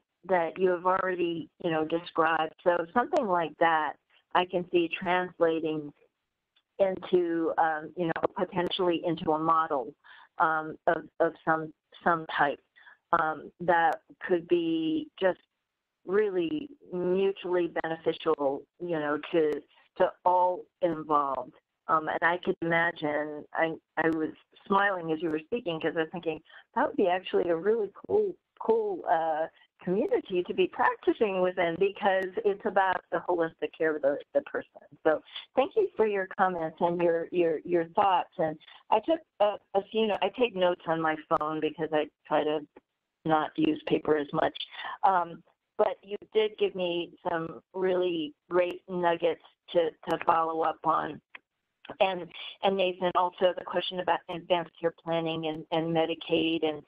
you have already described. So something like that I can see translating into potentially into a model of some type that could be just really mutually beneficial to all involved. And I could imagine, I was smiling as you were speaking, because I was thinking that would be actually a really cool community to be practicing within, because it's about the holistic care of the person. So thank you for your comments and your thoughts. And I took a few, I take notes on my phone because I try to not use paper as much. But you did give me some really great nuggets to follow up on. And Nathan, also the question about advanced care planning and Medicaid and,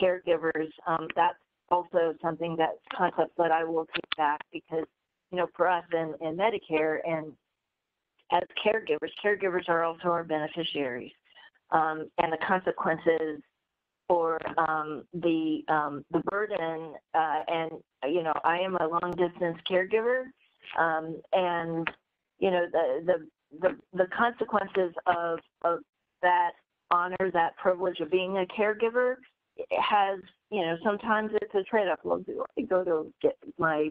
caregivers, that's also something concept that I will take back, because, for us in Medicare and as caregivers are also our beneficiaries. And the consequences for the burden, and I am a long distance caregiver, and the consequences of that honor, that privilege of being a caregiver has, sometimes it's a trade-off. Well, do I go to get my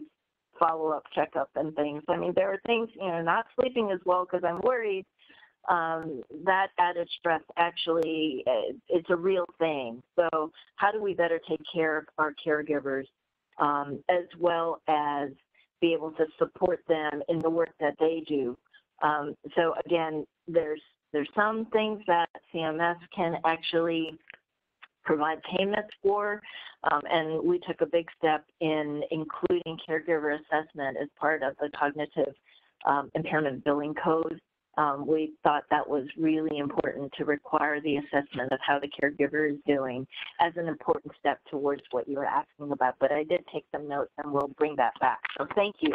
follow-up checkup and things? I mean, there are things, not sleeping as well because I'm worried. That added stress actually, it's a real thing. So how do we better take care of our caregivers, as well as be able to support them in the work that they do? So again, there's some things that CMS can actually provide payments for, and we took a big step in including caregiver assessment as part of the cognitive impairment billing code. We thought that was really important to require the assessment of how the caregiver is doing as an important step towards what you were asking about. But I did take some notes, and we'll bring that back. So thank you.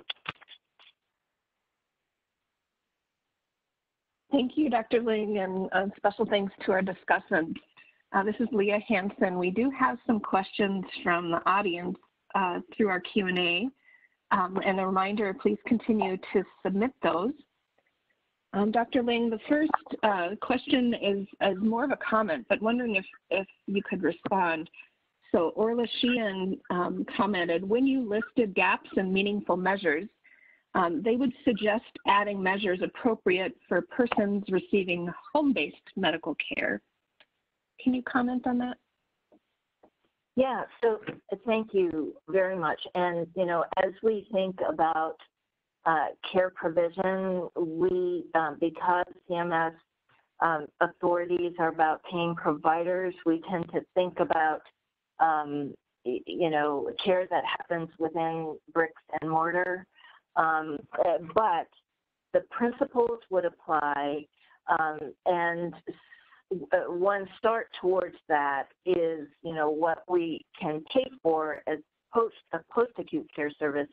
Thank you, Dr. Ling, and special thanks to our discussants. This is Leah Hanson. We do have some questions from the audience through our Q&A. And a reminder, please continue to submit those. Dr. Ling, the first question is more of a comment, but wondering if you could respond. So Orla Sheehan commented, when you listed gaps and meaningful measures, they would suggest adding measures appropriate for persons receiving home-based medical care. Can you comment on that? Yeah, so thank you very much. And, as we think about care provision, we, because CMS authorities are about paying providers, we tend to think about, care that happens within bricks and mortar. But the principles would apply, and one start towards that is, what we can pay for as post-acute care service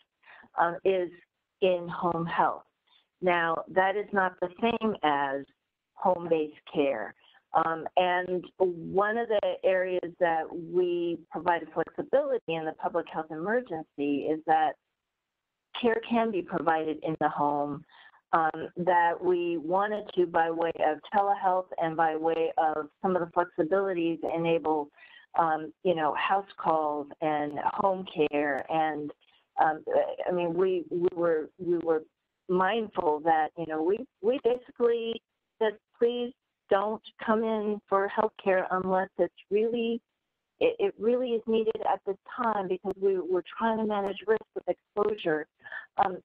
is in-home health. Now, that is not the same as home-based care. And one of the areas that we provide flexibility in the public health emergency is that care can be provided in the home, that we wanted to by way of telehealth and by way of some of the flexibilities enable, house calls and home care. And I mean, we were mindful that, we basically said, please don't come in for healthcare unless it's really, it really is needed at this time, because we're trying to manage risk with exposure.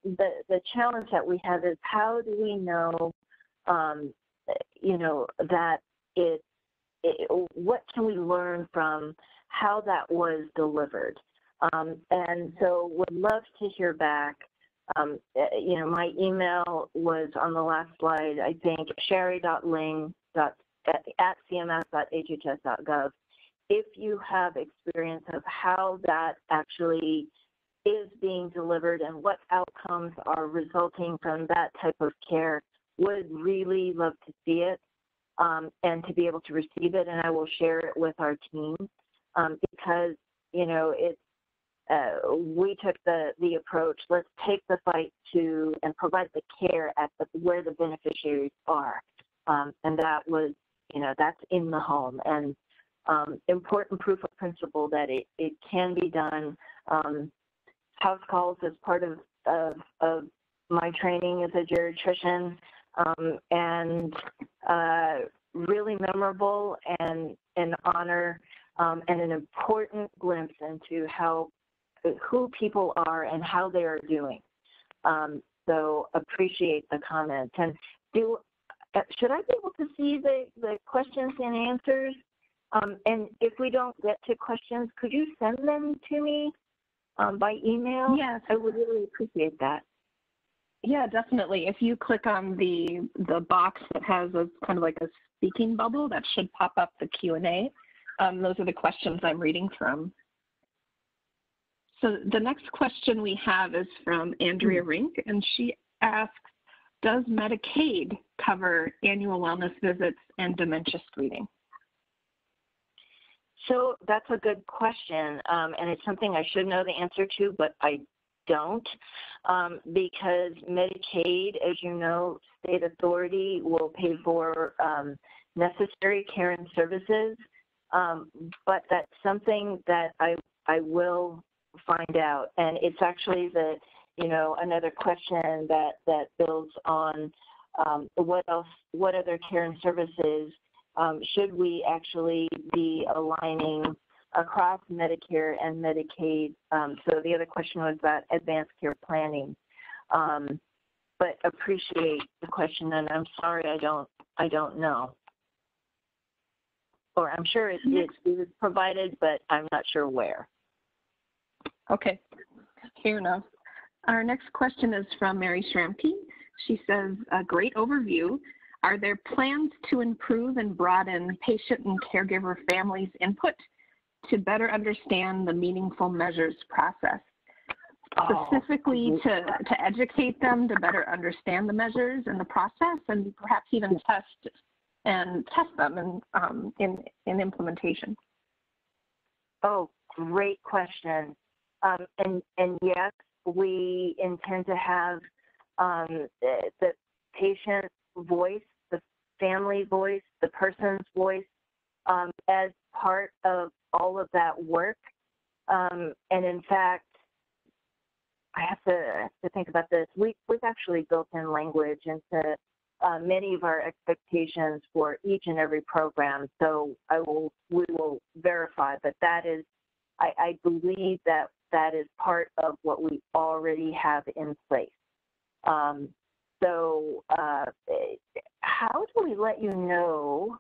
The challenge that we have is, how do we know, that what can we learn from how that was delivered? And so would love to hear back. My email was on the last slide, I think, shari.ling@cms.hhs.gov. If you have experience of how that actually is being delivered and what outcomes are resulting from that type of care, would really love to see it, and to be able to receive it. And I will share it with our team, because, we took the approach, let's take the fight to and provide the care at where the beneficiaries are. And that was, that's in the home. And important proof of principle that it can be done. House calls is part of my training as a geriatrician, and really memorable and an honor, and an important glimpse into who people are and how they are doing. So appreciate the comments. And should I be able to see the questions and answers? And if we don't get to questions, could you send them to me by email? Yes. I would really appreciate that. Yeah, definitely. If you click on the box that has a kind of like a speaking bubble, that should pop up the Q&A. Those are the questions I'm reading from. So the next question we have is from Andrea Rink, and she asks, does Medicaid cover annual wellness visits and dementia screening? So that's a good question, and it's something I should know the answer to, but I don't, because Medicaid, as you know, state authority will pay for necessary care and services, but that's something that I will find out, and it's actually another question that builds on what other care and services should we actually be aligning across Medicare and Medicaid. So the other question was about advanced care planning, but appreciate the question, and I'm sorry I don't know, or I'm sure it is provided, but I'm not sure where. Okay, fair enough. Our next question is from Mary Schramke. She says, a great overview. Are there plans to improve and broaden patient and caregiver families' input to better understand the meaningful measures process? Specifically to educate them to better understand the measures and the process, and perhaps even test them in implementation. Oh, great question. And yes, we intend to have the patient voice, the family voice, the person's voice as part of all of that work. And in fact, I have to think about this. We've actually built in language into many of our expectations for each and every program. So we will verify, but that is, I believe that is part of what we already have in place. So how do we let you know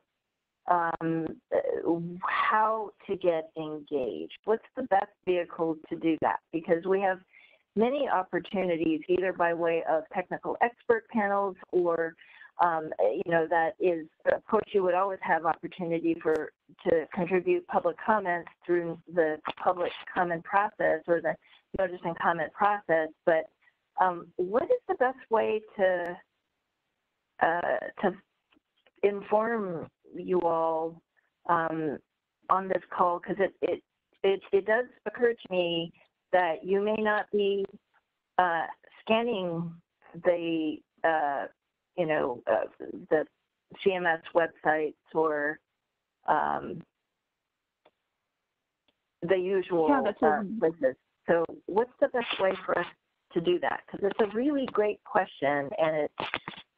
how to get engaged? What's the best vehicle to do that? Because we have many opportunities, either by way of technical expert panels or, that is, of course, you would always have opportunity to contribute public comments through the public comment process or the notice and comment process. But what is the best way to inform you all on this call? Because it does occur to me that you may not be scanning the the CMS websites or the usual places. So what's the best way for us to do that? Because it's a really great question, and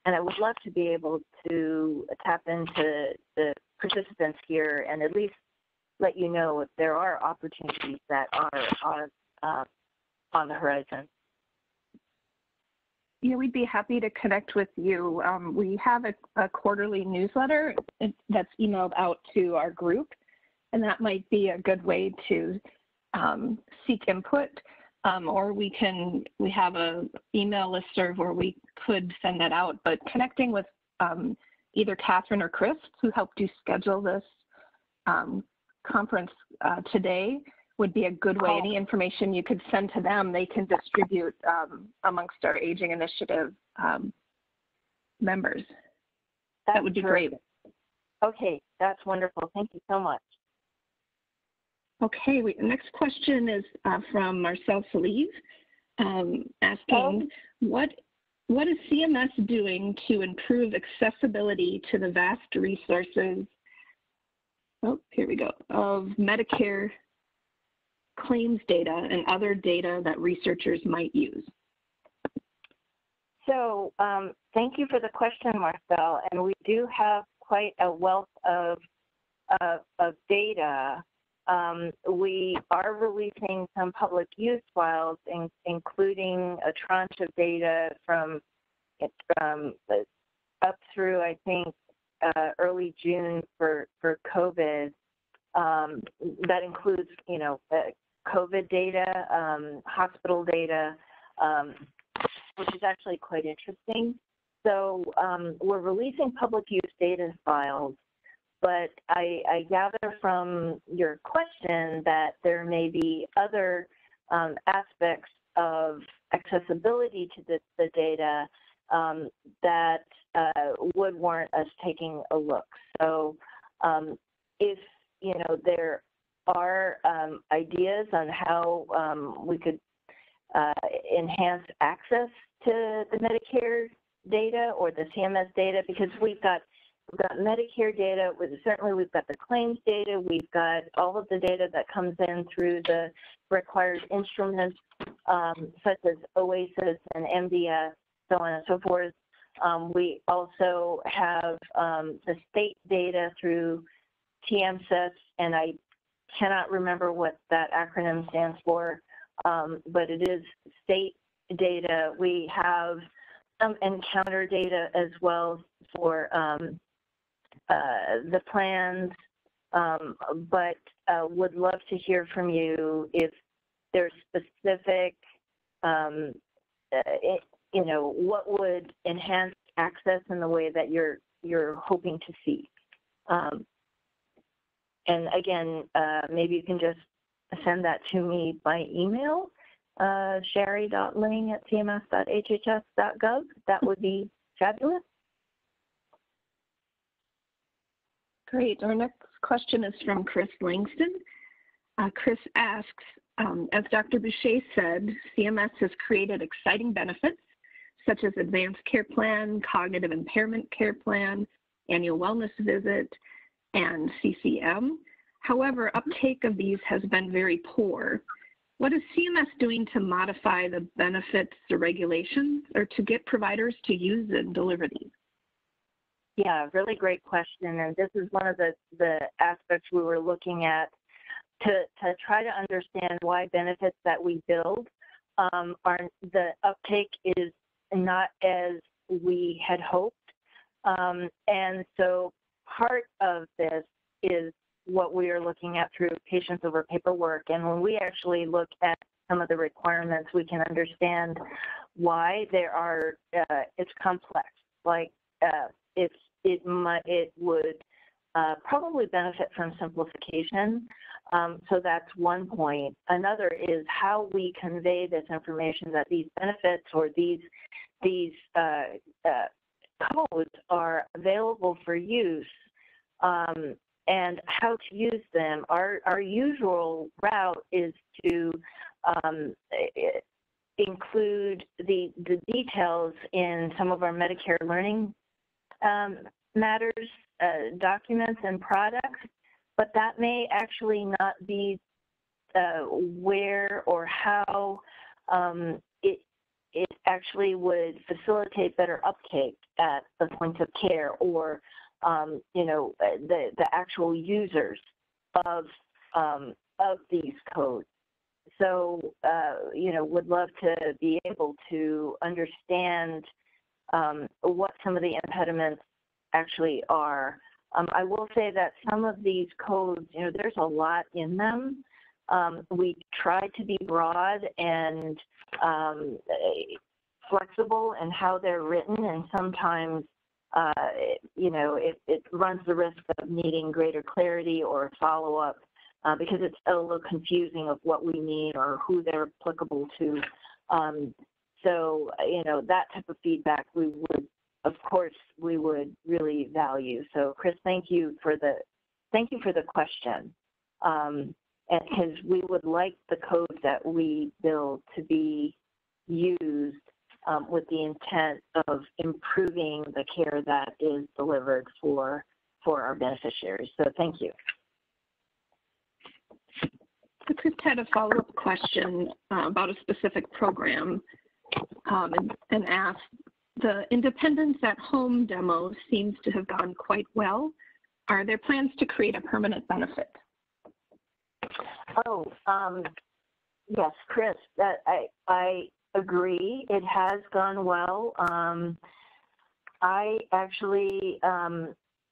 I would love to be able to tap into the participants here and at least let you know if there are opportunities that are on the horizon. Yeah, we'd be happy to connect with you. We have a quarterly newsletter that's emailed out to our group, and that might be a good way to seek input. Or we have an email listserv where we could send that out, but connecting with either Catherine or Chris, who helped you schedule this conference today, would be a good way. Any information you could send to them, they can distribute amongst our Aging Initiative members. That would be great. Okay, that's wonderful. Thank you so much. Okay, next question is from Marcel Salive, asking, what is CMS doing to improve accessibility to the vast resources, here we go, of Medicare claims data and other data that researchers might use? So thank you for the question, Marcel. And we do have quite a wealth of data. We are releasing some public use files, including a tranche of data from up through, I think, early June for COVID. That includes, COVID data, hospital data, which is actually quite interesting. So we're releasing public use data files, but I gather from your question that there may be other aspects of accessibility to the data that would warrant us taking a look. So if there our ideas on how we could enhance access to the Medicare data or the CMS data, because we've got Medicare data, certainly we've got the claims data, we've got all of the data that comes in through the required instruments, such as OAICs and MDS, so on and so forth. We also have the state data through TMSIS, and I cannot remember what that acronym stands for, but it is state data. We have some encounter data as well for the plans, but would love to hear from you if there's specific, you know, what would enhance access in the way that you're hoping to see. And again, maybe you can just send that to me by email, shari.ling@cms.hhs.gov. That would be fabulous. Great. Our next question is from Chris Langston. Chris asks, as Dr. Boucher said, CMS has created exciting benefits such as advanced care plan, cognitive impairment care plan, annual wellness visit, and CCM. However, uptake of these has been very poor. What is CMS doing to modify the benefits or regulations, or to get providers to use and deliver these? Yeah, really great question. And this is one of the aspects we were looking at to try to understand why benefits that we build the uptake is not as we had hoped. And so part of this is what we are looking at through patients over paperwork. And when we actually look at some of the requirements, we can understand why there are, it's complex. Like it would probably benefit from simplification. So that's one point. Another is how we convey this information that these benefits or these codes are available for use, and how to use them. Our usual route is to include the details in some of our Medicare learning matters documents and products, but that may actually not be where or how it actually would facilitate better uptake at the point of care, or you know, the actual users of these codes. So you know, would love to be able to understand what some of the impediments actually are. I will say that some of these codes, you know, there's a lot in them. We try to be broad and flexible in how they're written, and sometimes, you know, it runs the risk of needing greater clarity or follow-up because it's a little confusing of what we need or who they're applicable to. So, you know, that type of feedback we would, of course, we would really value. So, Chris, thank you for the question, and because we would like the codes that we build to be used with the intent of improving the care that is delivered for our beneficiaries. So, thank you. Chris had a follow-up question about a specific program and asked, the Independence at Home demo seems to have gone quite well. Are there plans to create a permanent benefit? Oh, yes, Chris, that I agree. It has gone well. I actually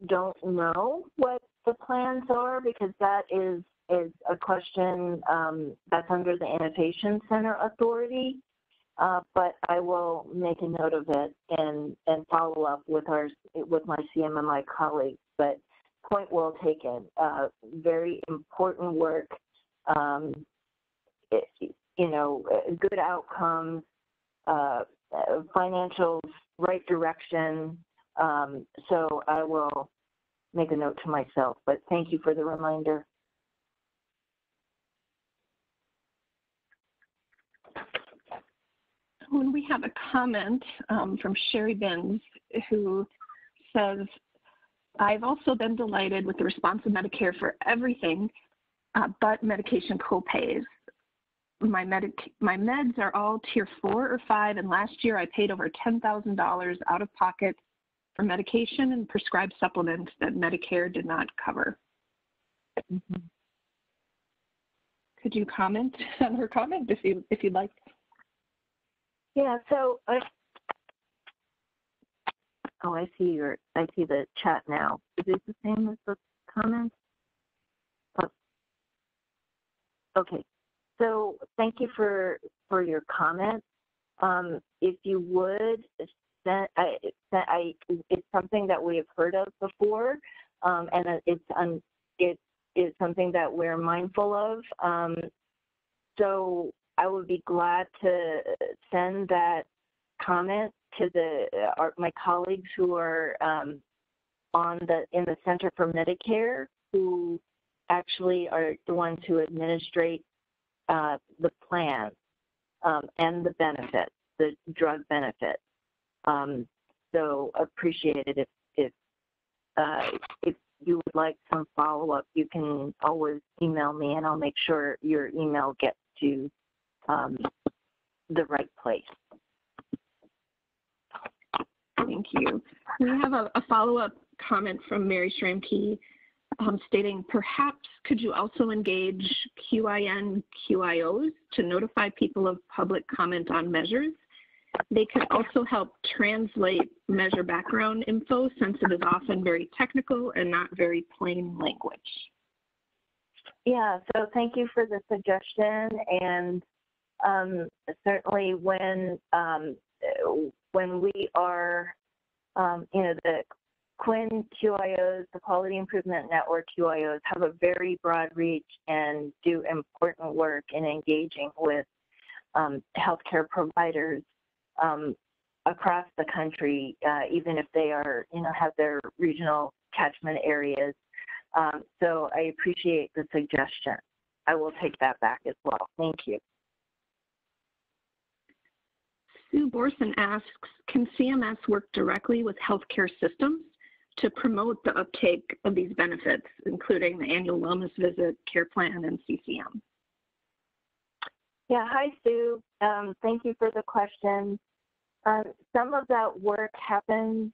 don't know what the plans are, because that is a question that's under the Innovation Center Authority. But I will make a note of it and follow up with my CMMI colleagues. But point well taken. Very important work. You know, good outcomes, financials, right direction. So I will make a note to myself. But thank you for the reminder. When we have a comment from Shari M, who says, I've also been delighted with the response of Medicare for everything but medication copays. My meds are all tier 4 or 5, and last year I paid over $10,000 out of pocket for medication and prescribed supplements that Medicare did not cover. Mm-hmm. Could you comment on her comment if you'd like? Yeah, so I see the chat now. Is it the same as the comment? Oh. Okay. So thank you for your comment. If you would, it's something that we have heard of before, and it is something that we're mindful of. So I would be glad to send that comment to my colleagues who are in the Center for Medicare, who actually are the ones who administrate the plan and the benefits, the drug benefits. So appreciate it if you would like some follow-up. You can always email me, and I'll make sure your email gets to the right place. Thank you. We have a follow-up comment from Mary Shari M stating, perhaps could you also engage QIN QIOs to notify people of public comment on measures? They could also help translate measure background info, since it is often very technical and not very plain language. Yeah, so thank you for the suggestion, and certainly when we are, the QIN QIOs, the Quality Improvement Network QIOs, have a very broad reach and do important work in engaging with healthcare providers across the country, even if they are, have their regional catchment areas. So I appreciate the suggestion. I will take that back as well. Thank you. Sue Borson asks, can CMS work directly with healthcare systems to promote the uptake of these benefits, including the annual wellness visit, care plan, and CCM? Yeah, hi, Sue. Thank you for the question. Some of that work happens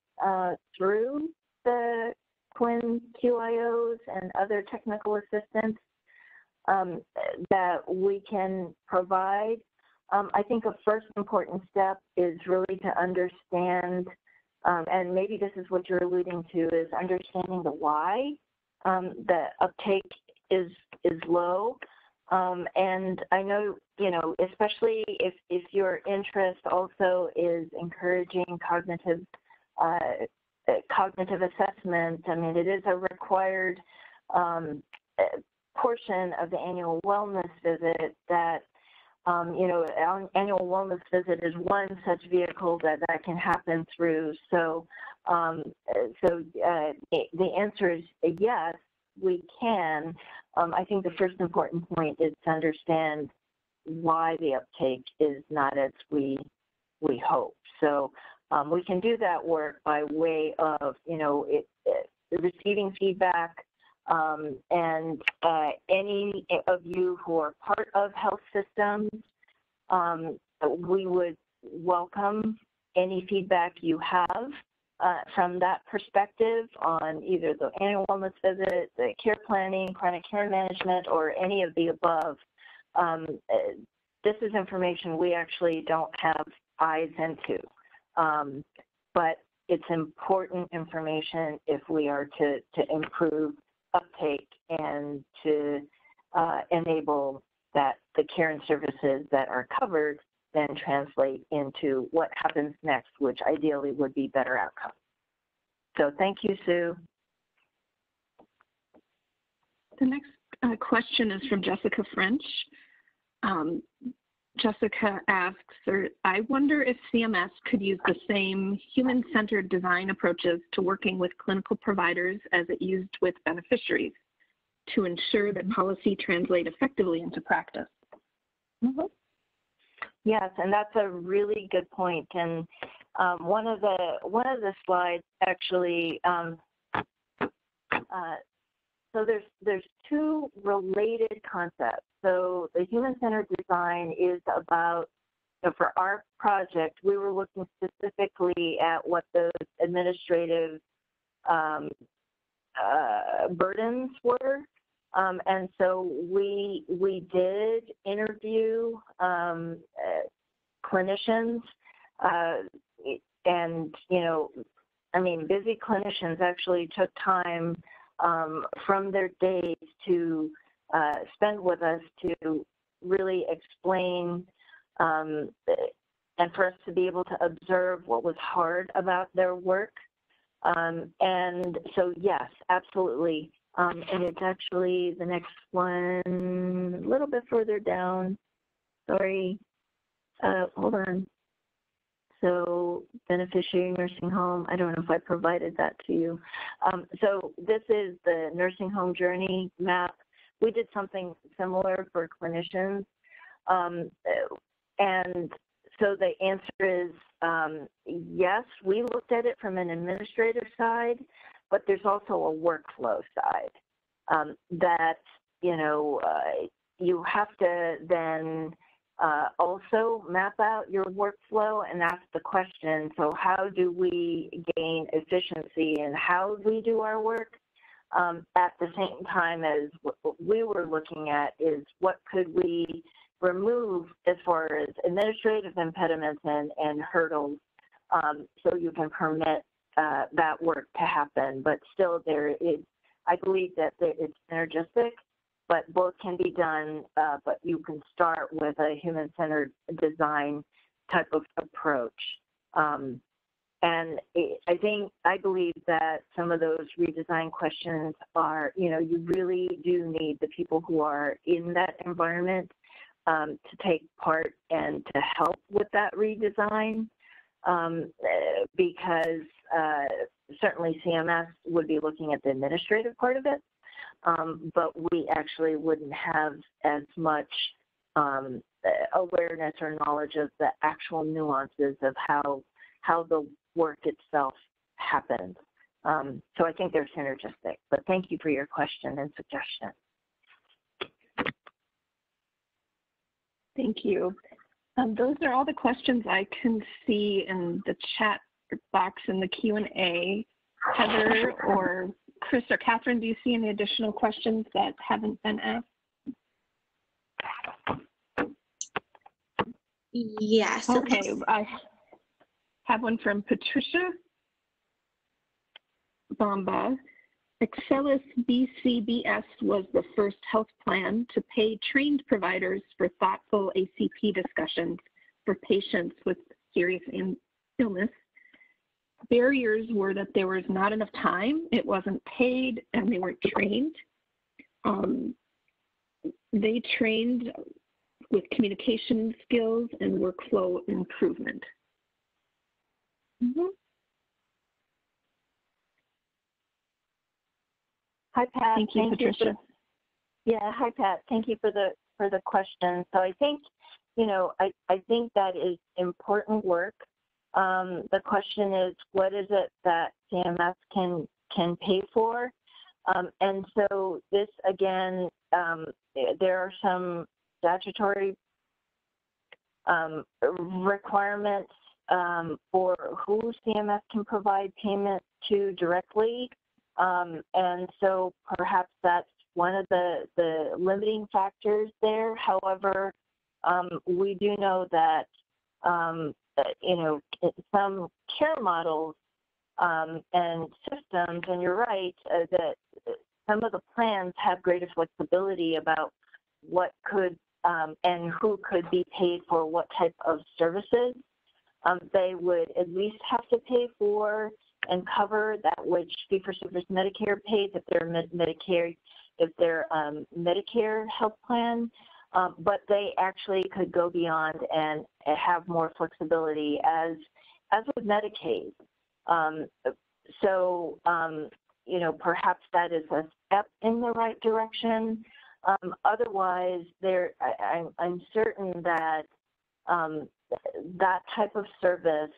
through the QIN QIOs and other technical assistance that we can provide. I think a first important step is really to understand, and maybe this is what you're alluding to, is understanding the why the uptake is low. And I know, especially if your interest also is encouraging cognitive assessment, I mean, it is a required portion of the annual wellness visit that, annual wellness visit is one such vehicle that can happen through. So, the answer is yes, we can. I think the first important point is to understand why the uptake is not as we hope. So we can do that work by way of, receiving feedback, and any of you who are part of health systems, we would welcome any feedback you have from that perspective on either the annual wellness visit, the care planning, chronic care management, or any of the above. This is information we actually don't have eyes into, but it's important information if we are to improve uptake and to enable that the care and services that are covered then translate into what happens next, which ideally would be better outcomes. So thank you, Sue. The next question is from Jessica French. Jessica asks, I wonder if CMS could use the same human-centered design approaches to working with clinical providers as it used with beneficiaries to ensure that policy translate effectively into practice. Mm-hmm. Yes, and that's a really good point. And one of the slides actually, so there's two related concepts. So the human-centered design is about, for our project, we were looking specifically at what those administrative burdens were. And so we did interview clinicians, and, I mean, busy clinicians actually took time from their days to spend with us to really explain and for us to be able to observe what was hard about their work. And so, yes, absolutely. And it's actually the next one, a little bit further down. Sorry, hold on. So beneficiary nursing home, I don't know if I provided that to you. So this is the nursing home journey map. We did something similar for clinicians. And so the answer is yes, we looked at it from an administrative side, but there's also a workflow side that, you have to then also map out your workflow and ask the question, so how do we gain efficiency in how we do our work? At the same time as what we were looking at is what could we remove as far as administrative impediments and hurdles, so you can permit that work to happen. But still there is, I believe that it's synergistic, but both can be done, but you can start with a human-centered design type of approach. And I believe that some of those redesign questions are, you really do need the people who are in that environment to take part and to help with that redesign, because certainly CMS would be looking at the administrative part of it, but we actually wouldn't have as much awareness or knowledge of the actual nuances of how the work itself happens. So I think they're synergistic, but thank you for your question and suggestion. Thank you. Those are all the questions I can see in the chat box in the Q&A. Heather or Chris or Catherine, do you see any additional questions that haven't been asked? Yes. Okay, I have one from Patricia Bomba. Excelis BCBS was the first health plan to pay trained providers for thoughtful ACP discussions for patients with serious illness. Barriers were that there was not enough time, it wasn't paid, and they weren't trained. They trained with communication skills and workflow improvement. Hi, Pat. Thank you, Patricia. Hi, Pat. Thank you for the question. So I think, I think that is important work. The question is, what is it that CMS can pay for? And so this, again, there are some statutory requirements for who CMS can provide payment to directly. And so perhaps that's one of the limiting factors there. However, we do know that, some care models and systems, and you're right, that some of the plans have greater flexibility about what could and who could be paid for what type of services. They would at least have to pay for and cover that which fee-for-service Medicare pays if they're Medicare health plan, but they actually could go beyond and have more flexibility as with Medicaid. So perhaps that is a step in the right direction. Otherwise, I'm certain that that type of service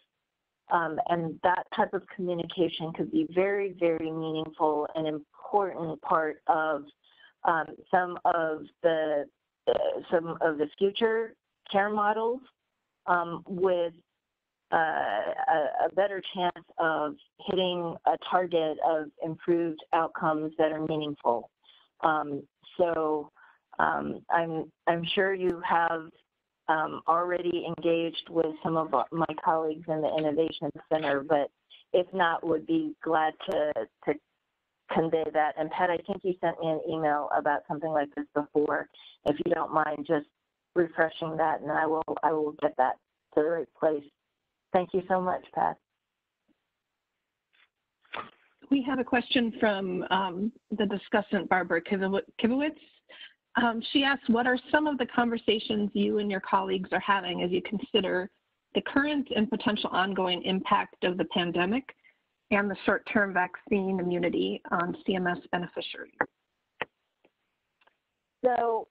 and that type of communication could be very, very meaningful and important part of some of the future care models with a better chance of hitting a target of improved outcomes that are meaningful. So I'm sure you have already engaged with some of my colleagues in the Innovation Center, but if not, would be glad to convey that. And Pat, I think you sent me an email about something like this before. If you don't mind just refreshing that, and I will get that to the right place. Thank you so much, Pat. We have a question from the discussant, Barbara Kivowitz. She asks, what are some of the conversations you and your colleagues are having as you consider the current and potential ongoing impact of the pandemic and the short-term vaccine immunity on CMS beneficiaries? So,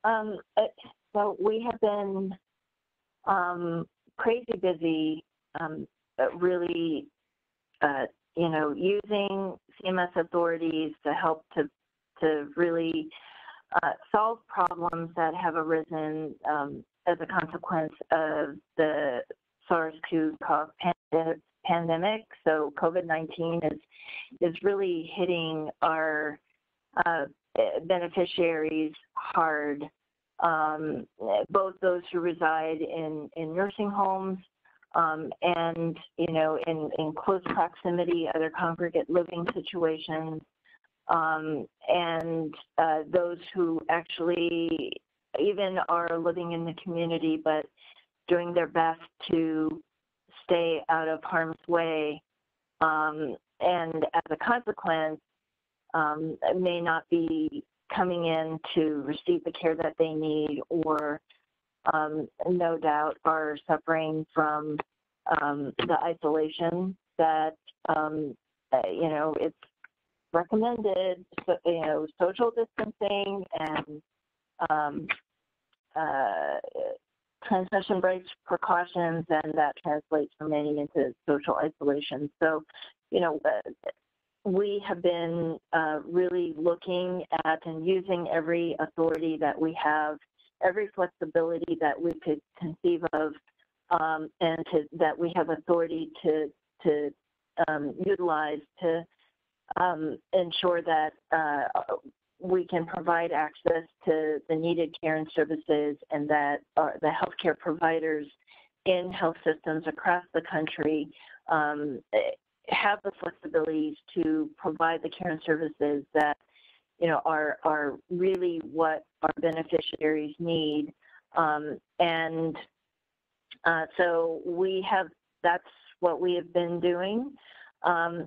we have been crazy busy, really, using CMS authorities to help to really solve problems that have arisen as a consequence of the SARS-CoV pandemic. So COVID-19 is really hitting our beneficiaries hard, both those who reside in nursing homes and, in close proximity, other congregate living situations, and those who actually even are living in the community but doing their best to stay out of harm's way, and as a consequence, may not be coming in to receive the care that they need, or no doubt are suffering from the isolation that, it's recommended, social distancing and transmission breaks precautions, and that translates for many into social isolation. So, we have been really looking at and using every authority that we have, every flexibility that we could conceive of, and that we have authority to utilize to ensure that we can provide access to the needed care and services, and that the healthcare providers in health systems across the country have the flexibilities to provide the care and services that are really what our beneficiaries need, and so that's what we have been doing.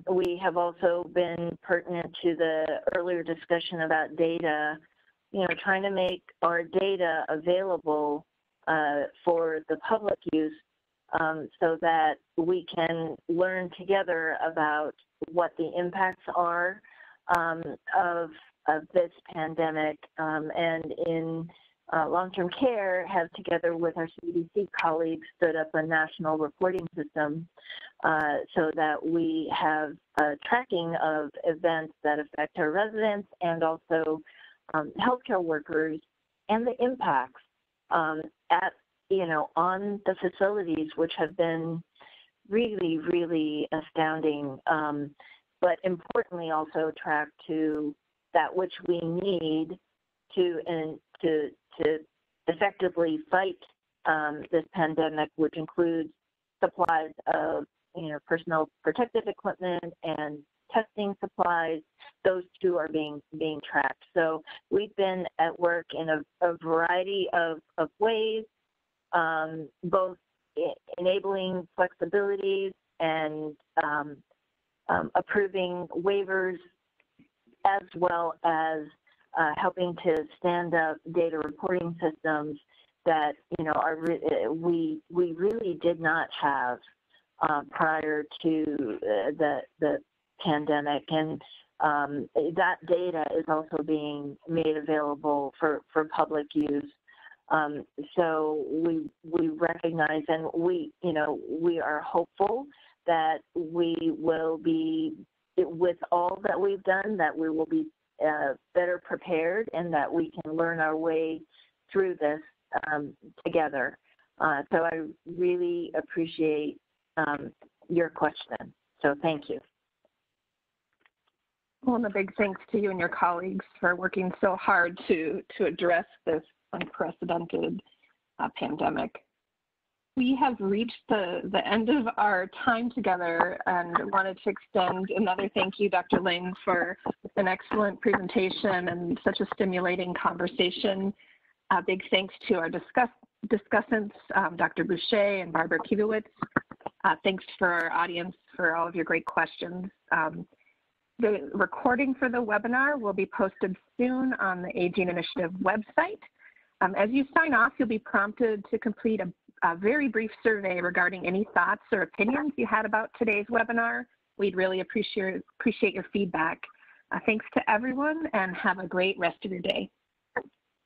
We have also been pertinent to the earlier discussion about data, trying to make our data available for the public use, so that we can learn together about what the impacts are of this pandemic, and in long-term care have, together with our CDC colleagues, stood up a national reporting system so that we have tracking of events that affect our residents and also healthcare workers, and the impacts on the facilities, which have been really, really astounding, but importantly also track to that which we need to effectively fight this pandemic, which includes supplies of personal protective equipment and testing supplies. Those two are being tracked. So we've been at work in a variety of ways, both enabling flexibilities and approving waivers, as well as helping to stand up data reporting systems that we really did not have prior to the pandemic, and that data is also being made available for public use. So we recognize, and we are hopeful that we will be, with all that we've done, that we will be better prepared, and that we can learn our way through this together. So I really appreciate your question. So thank you. Well, and a big thanks to you and your colleagues for working so hard to address this unprecedented pandemic. We have reached the end of our time together, and wanted to extend another thank you, Dr. Ling, for an excellent presentation and such a stimulating conversation. A big thanks to our discussants, Dr. Boucher and Barbara Kiewicz. Thanks for our audience for all of your great questions. The recording for the webinar will be posted soon on the Aging Initiative website. As you sign off, you'll be prompted to complete a very brief survey regarding any thoughts or opinions you had about today's webinar. We'd really appreciate your feedback. Thanks to everyone, and have a great rest of your day.